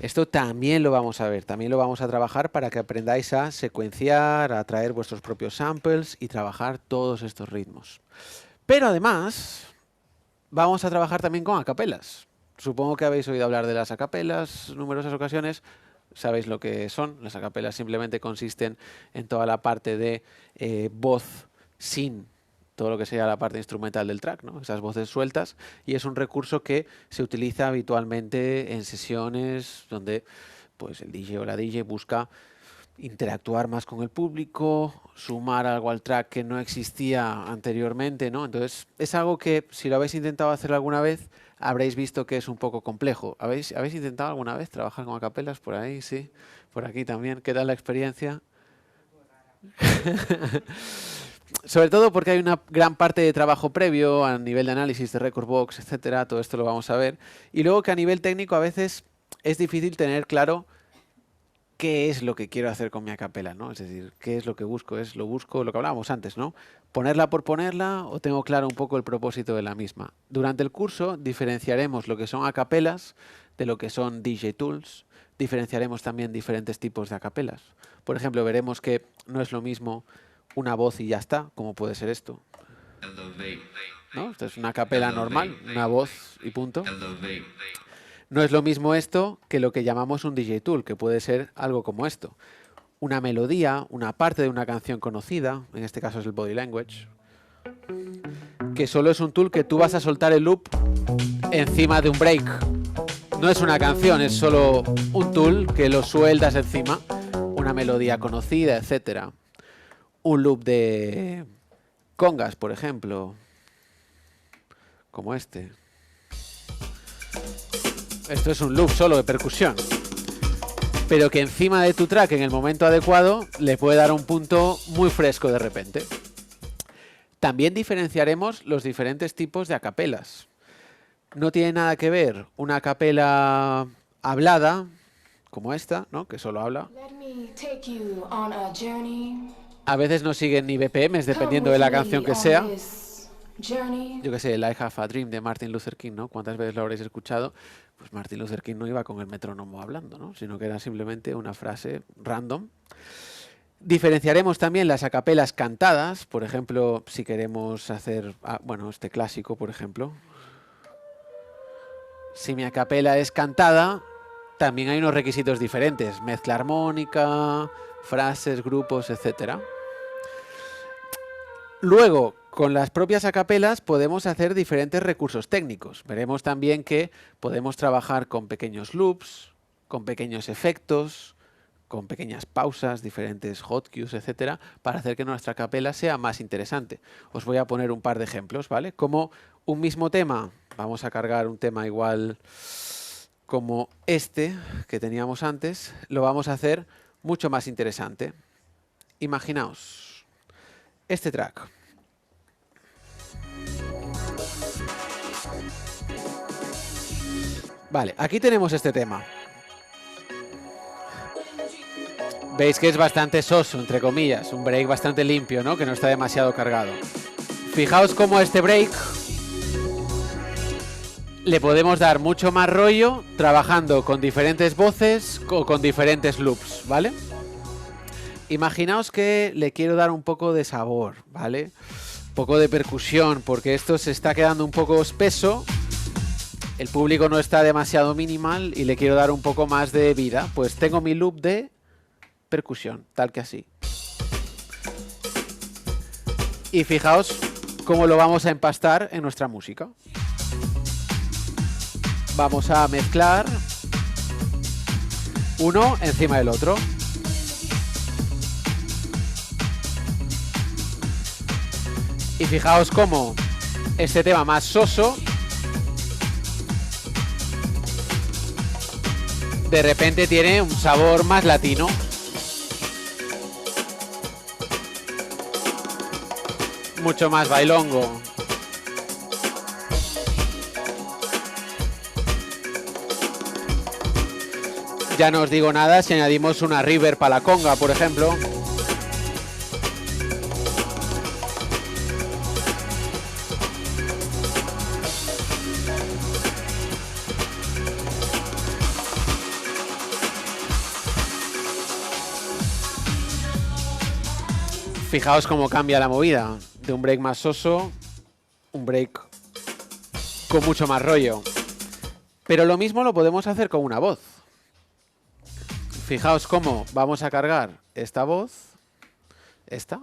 Esto también lo vamos a ver, también lo vamos a trabajar para que aprendáis a secuenciar, a traer vuestros propios samples y trabajar todos estos ritmos. Pero además, vamos a trabajar también con acapelas. Supongo que habéis oído hablar de las acapelas en numerosas ocasiones. Sabéis lo que son. Las acapelas simplemente consisten en toda la parte de voz sin todo lo que sería la parte instrumental del track, ¿no? Esas voces sueltas, y es un recurso que se utiliza habitualmente en sesiones donde pues, el DJ o la DJ busca interactuar más con el público, sumar algo al track que no existía anteriormente, ¿no? Entonces, es algo que si lo habéis intentado hacer alguna vez, habréis visto que es un poco complejo. ¿Habéis intentado alguna vez trabajar con acapelas por ahí? Sí, por aquí también. ¿Qué tal la experiencia? Sobre todo porque hay una gran parte de trabajo previo a nivel de análisis de Recordbox, etcétera. Todo esto lo vamos a ver. Y luego que a nivel técnico a veces es difícil tener claro qué es lo que quiero hacer con mi acapela, ¿no? Es decir, qué es lo que busco. ¿Es lo busco lo que hablábamos antes, ¿no? ¿Ponerla por ponerla o tengo claro un poco el propósito de la misma? Durante el curso diferenciaremos lo que son acapelas de lo que son DJ Tools. Diferenciaremos también diferentes tipos de acapelas. Por ejemplo, veremos que no es lo mismo una voz y ya está, como puede ser esto, ¿no? Esto es una acapela normal, una voz y punto. No es lo mismo esto que lo que llamamos un DJ Tool, que puede ser algo como esto. Una melodía, una parte de una canción conocida, en este caso es el Body Language, que solo es un tool que tú vas a soltar el loop encima de un break. No es una canción, es solo un tool que lo sueltas encima, una melodía conocida, etcétera. Un loop de congas, por ejemplo, como este. Esto es un loop solo de percusión, pero que encima de tu track en el momento adecuado le puede dar un punto muy fresco de repente. También diferenciaremos los diferentes tipos de acapelas. No tiene nada que ver una acapela hablada, como esta, ¿no? Que solo habla. A veces no siguen ni BPMs dependiendo de la canción que sea. Yo que sé, el I Have a Dream de Martin Luther King, ¿no? ¿Cuántas veces lo habréis escuchado? Pues Martin Luther King no iba con el metrónomo hablando, ¿no? Sino que era simplemente una frase random. Diferenciaremos también las acapelas cantadas. Por ejemplo, si queremos hacer, bueno, este clásico, por ejemplo. Si mi acapela es cantada, también hay unos requisitos diferentes. Mezcla armónica, frases, grupos, etcétera. Luego, con las propias acapelas podemos hacer diferentes recursos técnicos. Veremos también que podemos trabajar con pequeños loops, con pequeños efectos, con pequeñas pausas, diferentes hot cues, etcétera, para hacer que nuestra acapela sea más interesante. Os voy a poner un par de ejemplos, ¿vale? Como un mismo tema, vamos a cargar un tema igual como este que teníamos antes, lo vamos a hacer mucho más interesante. Imaginaos este track. Vale, aquí tenemos este tema. Veis que es bastante soso, entre comillas, un break bastante limpio, ¿no? Que no está demasiado cargado. Fijaos cómo a este break le podemos dar mucho más rollo trabajando con diferentes voces o con diferentes loops, ¿vale? Imaginaos que le quiero dar un poco de sabor, ¿vale? Un poco de percusión, porque esto se está quedando un poco espeso el público no está demasiado minimal y le quiero dar un poco más de vida, pues tengo mi loop de percusión, tal que así. Y fijaos cómo lo vamos a empastar en nuestra música. Vamos a mezclar uno encima del otro. Y fijaos cómo este tema más soso de repente tiene un sabor más latino. Mucho más bailongo. Ya no os digo nada si añadimos una reverb para la conga, por ejemplo. Fijaos cómo cambia la movida. De un break más soso, un break con mucho más rollo. Pero lo mismo lo podemos hacer con una voz. Fijaos cómo vamos a cargar esta voz, esta,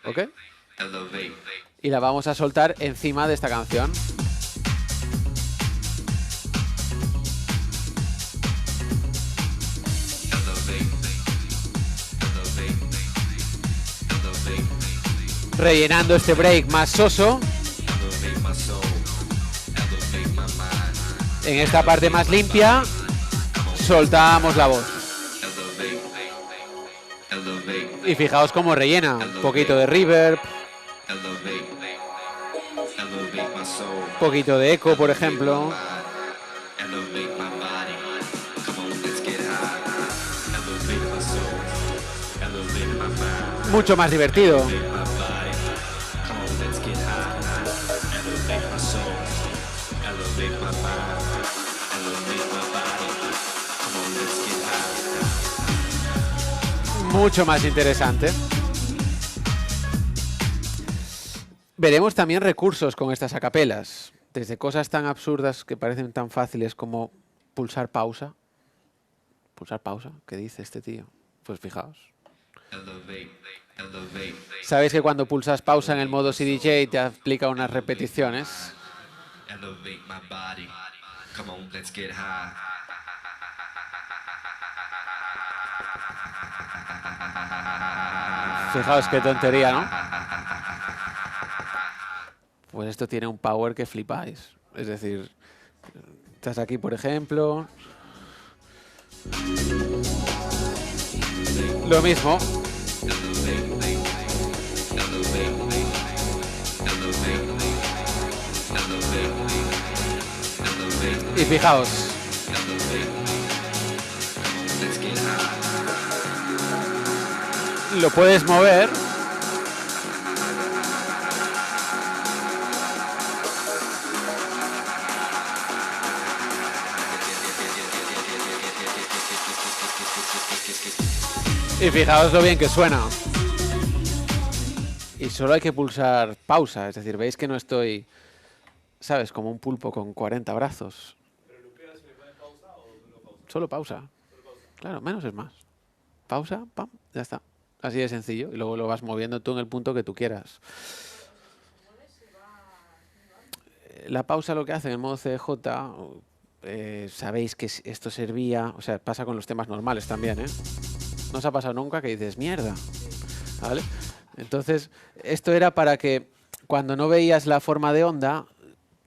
¿ok? Y la vamos a soltar encima de esta canción. Rellenando este break más soso. En esta parte más limpia, soltamos la voz. Y fijaos cómo rellena. Un poquito de reverb. Un poquito de eco, por ejemplo. Mucho más divertido. Mucho más interesante. Veremos también recursos con estas acapelas, desde cosas tan absurdas que parecen tan fáciles como pulsar pausa. Pulsar pausa, ¿qué dice este tío? Pues fijaos. ¿Sabéis que cuando pulsas pausa en el modo CDJ te aplica unas repeticiones? Fijaos qué tontería, ¿no? Pues esto tiene un power que flipáis. Es decir, estás aquí, por ejemplo. Lo mismo. Y fijaos. Lo puedes mover. Y fijaos lo bien que suena. Y solo hay que pulsar pausa, es decir, veis que no estoy, ¿sabes? Como un pulpo con 40 brazos. Solo pausa. Claro, menos es más. Pausa, pam, ya está. Así de sencillo. Y luego lo vas moviendo tú en el punto que tú quieras. La pausa lo que hace en el modo CDJ, sabéis que esto servía, o sea, pasa con los temas normales también, ¿eh? ¿No os ha pasado nunca que dices, mierda? ¿Vale? Entonces, esto era para que cuando no veías la forma de onda,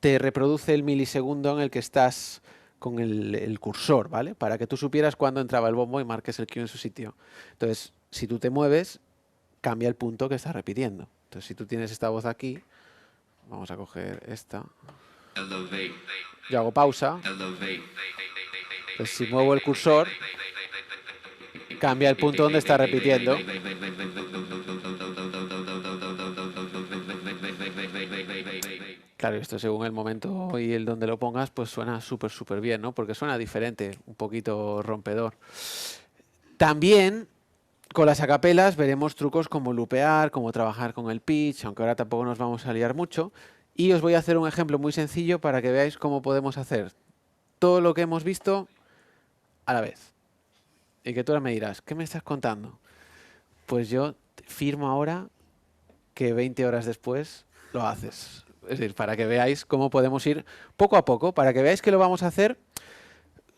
te reproduce el milisegundo en el que estás con el cursor, ¿vale? Para que tú supieras cuándo entraba el bombo y marques el cue en su sitio. Entonces, si tú te mueves, cambia el punto que estás repitiendo. Entonces, si tú tienes esta voz aquí, vamos a coger esta. Yo hago pausa. Pues si muevo el cursor, cambia el punto donde está repitiendo. Claro, esto según el momento y el donde lo pongas, pues suena súper bien, ¿no? Porque suena diferente, un poquito rompedor. También con las acapelas veremos trucos como lupear, como trabajar con el pitch, aunque ahora tampoco nos vamos a liar mucho. Y os voy a hacer un ejemplo muy sencillo para que veáis cómo podemos hacer todo lo que hemos visto a la vez. Y que tú ahora me dirás, ¿qué me estás contando? Pues yo firmo ahora que 20 horas después lo haces. Es decir, para que veáis cómo podemos ir poco a poco, para que veáis que lo vamos a hacer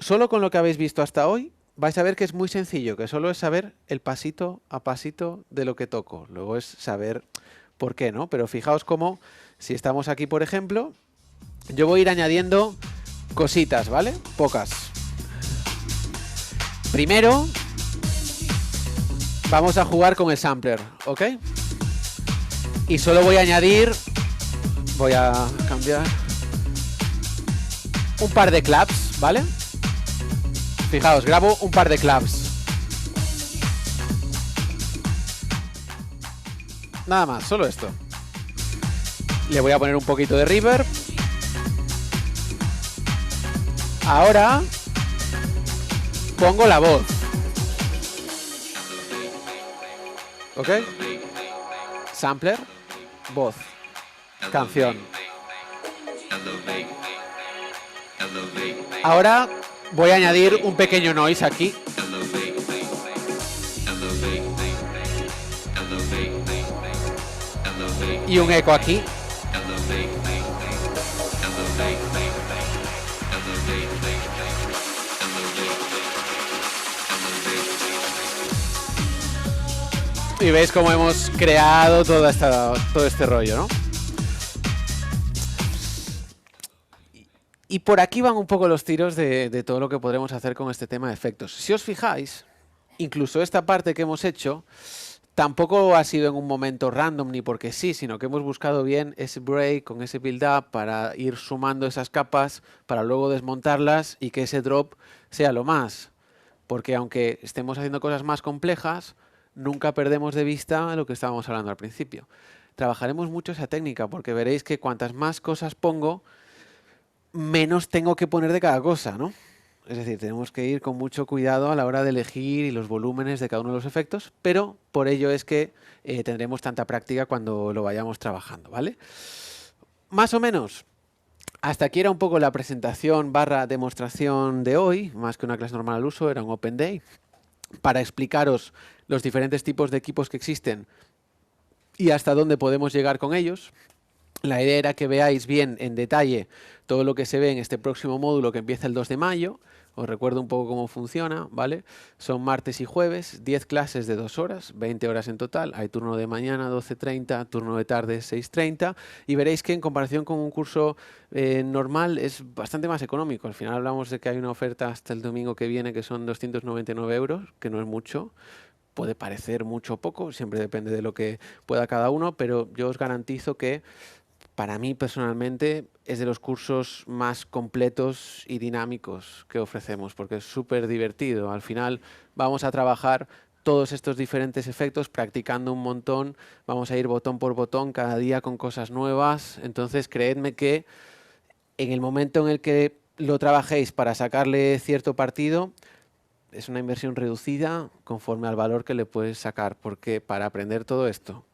solo con lo que habéis visto hasta hoy. Vais a ver que es muy sencillo, que solo es saber el pasito a pasito de lo que toco. Luego es saber por qué, ¿no? Pero fijaos cómo, si estamos aquí, por ejemplo, yo voy a ir añadiendo cositas, ¿vale? Pocas. Primero, vamos a jugar con el sampler, ¿ok? Y solo voy a añadir, voy a cambiar un par de claps, ¿vale? Fijaos, grabo un par de claps. Nada más, solo esto. Le voy a poner un poquito de reverb. Ahora pongo la voz. ¿Ok? Sampler, voz, canción. Ahora voy a añadir un pequeño noise aquí. Y un eco aquí. Y veis cómo hemos creado todo este rollo, ¿no? Y por aquí van un poco los tiros de todo lo que podremos hacer con este tema de efectos. Si os fijáis, incluso esta parte que hemos hecho tampoco ha sido en un momento random ni porque sí, sino que hemos buscado bien ese break con ese build-up para ir sumando esas capas, para luego desmontarlas y que ese drop sea lo más. Porque aunque estemos haciendo cosas más complejas, nunca perdemos de vista lo que estábamos hablando al principio. Trabajaremos mucho esa técnica porque veréis que cuantas más cosas pongo, menos tengo que poner de cada cosa, ¿no? Es decir, tenemos que ir con mucho cuidado a la hora de elegir y los volúmenes de cada uno de los efectos, pero por ello es que tendremos tanta práctica cuando lo vayamos trabajando, ¿vale? Más o menos, hasta aquí era un poco la presentación / demostración de hoy, más que una clase normal al uso, era un Open Day, para explicaros los diferentes tipos de equipos que existen y hasta dónde podemos llegar con ellos. La idea era que veáis bien en detalle todo lo que se ve en este próximo módulo que empieza el 2 de mayo. Os recuerdo un poco cómo funciona, ¿vale? Son martes y jueves, 10 clases de 2 horas, 20 horas en total. Hay turno de mañana, 12:30, turno de tarde, 6:30. Y veréis que en comparación con un curso normal es bastante más económico. Al final hablamos de que hay una oferta hasta el domingo que viene que son 299 euros, que no es mucho. Puede parecer mucho o poco, siempre depende de lo que pueda cada uno, pero yo os garantizo que para mí personalmente es de los cursos más completos y dinámicos que ofrecemos, porque es súper divertido. Al final vamos a trabajar todos estos diferentes efectos practicando un montón, vamos a ir botón por botón cada día con cosas nuevas. Entonces creedme que en el momento en el que lo trabajéis para sacarle cierto partido, es una inversión reducida conforme al valor que le puedes sacar, porque para aprender todo esto,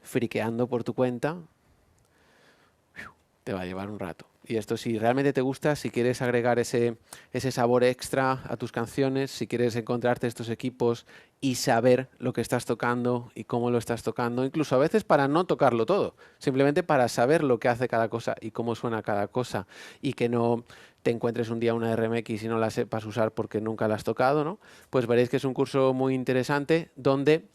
friqueando por tu cuenta, te va a llevar un rato. Y esto, si realmente te gusta, si quieres agregar ese sabor extra a tus canciones, si quieres encontrarte estos equipos y saber lo que estás tocando y cómo lo estás tocando, incluso a veces para no tocarlo todo, simplemente para saber lo que hace cada cosa y cómo suena cada cosa, y que no te encuentres un día una RMX y no la sepas usar porque nunca la has tocado, ¿no? Pues veréis que es un curso muy interesante donde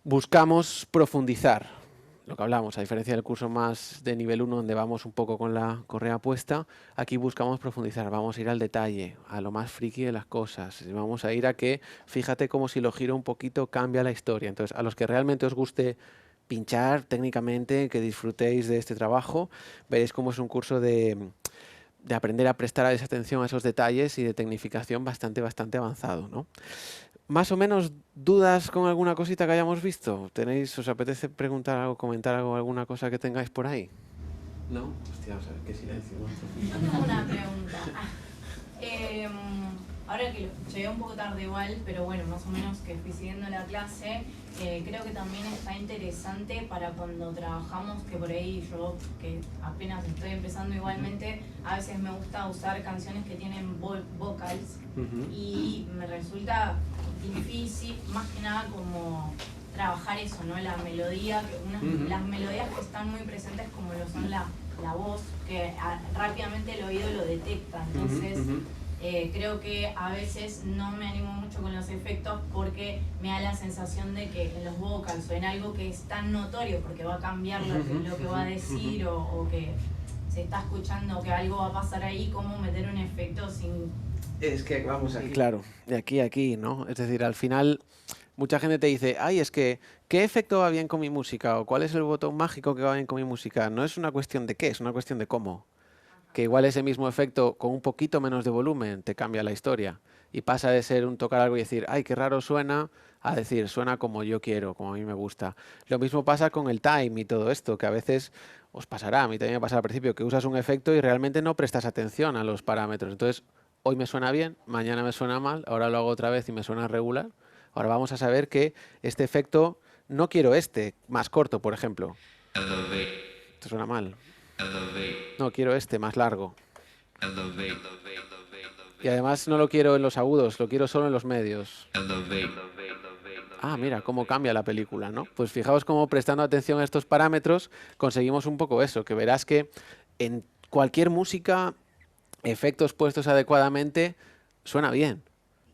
buscamos profundizar. Lo que hablamos, a diferencia del curso más de nivel 1 donde vamos un poco con la correa puesta, aquí buscamos profundizar, vamos a ir al detalle, a lo más friki de las cosas, vamos a ir a que, fíjate cómo si lo giro un poquito cambia la historia. Entonces, a los que realmente os guste pinchar técnicamente, que disfrutéis de este trabajo, veréis cómo es un curso de aprender a prestar esa atención a esos detalles y de tecnificación bastante avanzado, ¿no? Más o menos dudas con alguna cosita que hayamos visto. ¿Os apetece preguntar algo, comentar algo, alguna cosa que tengáis por ahí? ¿No? Hostia, o sea, qué silencio, ¿no? Yo tengo una pregunta. ahora que lo escuché un poco tarde igual, pero bueno, más o menos que fui siguiendo la clase, creo que también está interesante para cuando trabajamos, que por ahí yo, que apenas estoy empezando igualmente, a veces me gusta usar canciones que tienen vocals y me resulta difícil, más que nada como trabajar eso, ¿no? La melodía, las melodías que están muy presentes como lo son la voz, que rápidamente el oído lo detecta, entonces creo que a veces no me animo mucho con los efectos porque me da la sensación de que en los vocals o en algo que es tan notorio porque va a cambiar lo que va a decir o que se está escuchando que algo va a pasar ahí, cómo meter un efecto sin... Es que vamos aquí. Claro, de aquí a aquí, ¿no? Es decir, al final mucha gente te dice, ay, es que, ¿qué efecto va bien con mi música? O ¿cuál es el botón mágico que va bien con mi música? No es una cuestión de qué, es una cuestión de cómo. Que igual ese mismo efecto con un poquito menos de volumen te cambia la historia. Y pasa de ser un tocar algo y decir, ay, qué raro suena, a decir, suena como yo quiero, como a mí me gusta. Lo mismo pasa con el time y todo esto, que a veces os pasará, a mí también me pasa al principio, que usas un efecto y realmente no prestas atención a los parámetros. Entonces, hoy me suena bien, mañana me suena mal, ahora lo hago otra vez y me suena regular. Ahora vamos a saber que este efecto, no quiero este, más corto, por ejemplo. Esto suena mal. No, quiero este, más largo. Y además no lo quiero en los agudos, lo quiero solo en los medios. Ah, mira, cómo cambia la película, ¿no? Pues fijaos cómo prestando atención a estos parámetros conseguimos un poco eso, que verás que en cualquier música, efectos puestos adecuadamente, suena bien.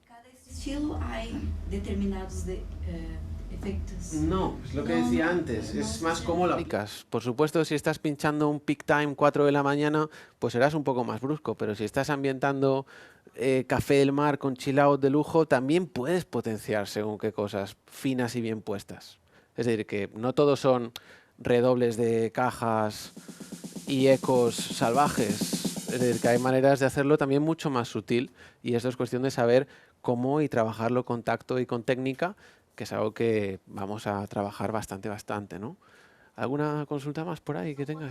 Cada estilo hay determinados efectos. No, es lo que decía antes, es más como la aplicas. Por supuesto, si estás pinchando un peak time 4 de la mañana, pues serás un poco más brusco, pero si estás ambientando Café del Mar con chill out de lujo, también puedes potenciar según qué cosas finas y bien puestas. Es decir, que no todos son redobles de cajas y ecos salvajes. Es decir, que hay maneras de hacerlo también mucho más sutil y eso es cuestión de saber cómo y trabajarlo con tacto y con técnica, que es algo que vamos a trabajar bastante, ¿no? ¿Alguna consulta más por ahí que tengas?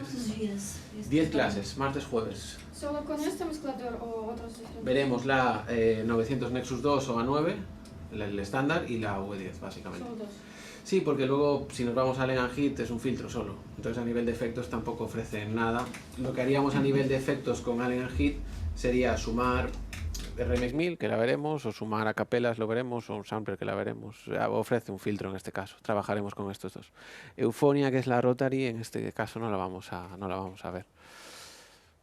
10 clases, martes, jueves. ¿Solo con este mezclador o otros diferentes? Veremos la 900 Nexus 2 o A9, el estándar, y la V10, básicamente. Solo dos. Sí, porque luego si nos vamos a Allen & Heath es un filtro solo. Entonces a nivel de efectos tampoco ofrece nada. Lo que haríamos a nivel de efectos con Allen & Heath sería sumar RMX 1000, que la veremos, o sumar a capelas, lo veremos, o un sampler, que la veremos. Ofrece un filtro en este caso. Trabajaremos con estos dos. Euphonia, que es la Rotary, en este caso no la vamos a ver.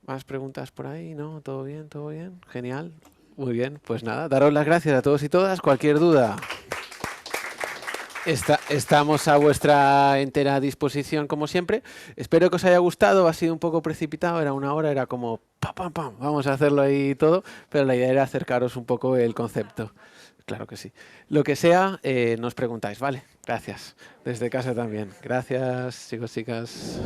¿Más preguntas por ahí? ¿No? ¿Todo bien? ¿Todo bien? Genial. Muy bien. Pues nada, daros las gracias a todos y todas. Cualquier duda, estamos a vuestra entera disposición, como siempre. Espero que os haya gustado. Ha sido un poco precipitado, era una hora, era como pam, pam, pam, vamos a hacerlo ahí todo, pero la idea era acercaros un poco el concepto. Claro que sí. Lo que sea, nos preguntáis, ¿vale? Gracias. Desde casa también. Gracias, chicos, chicas.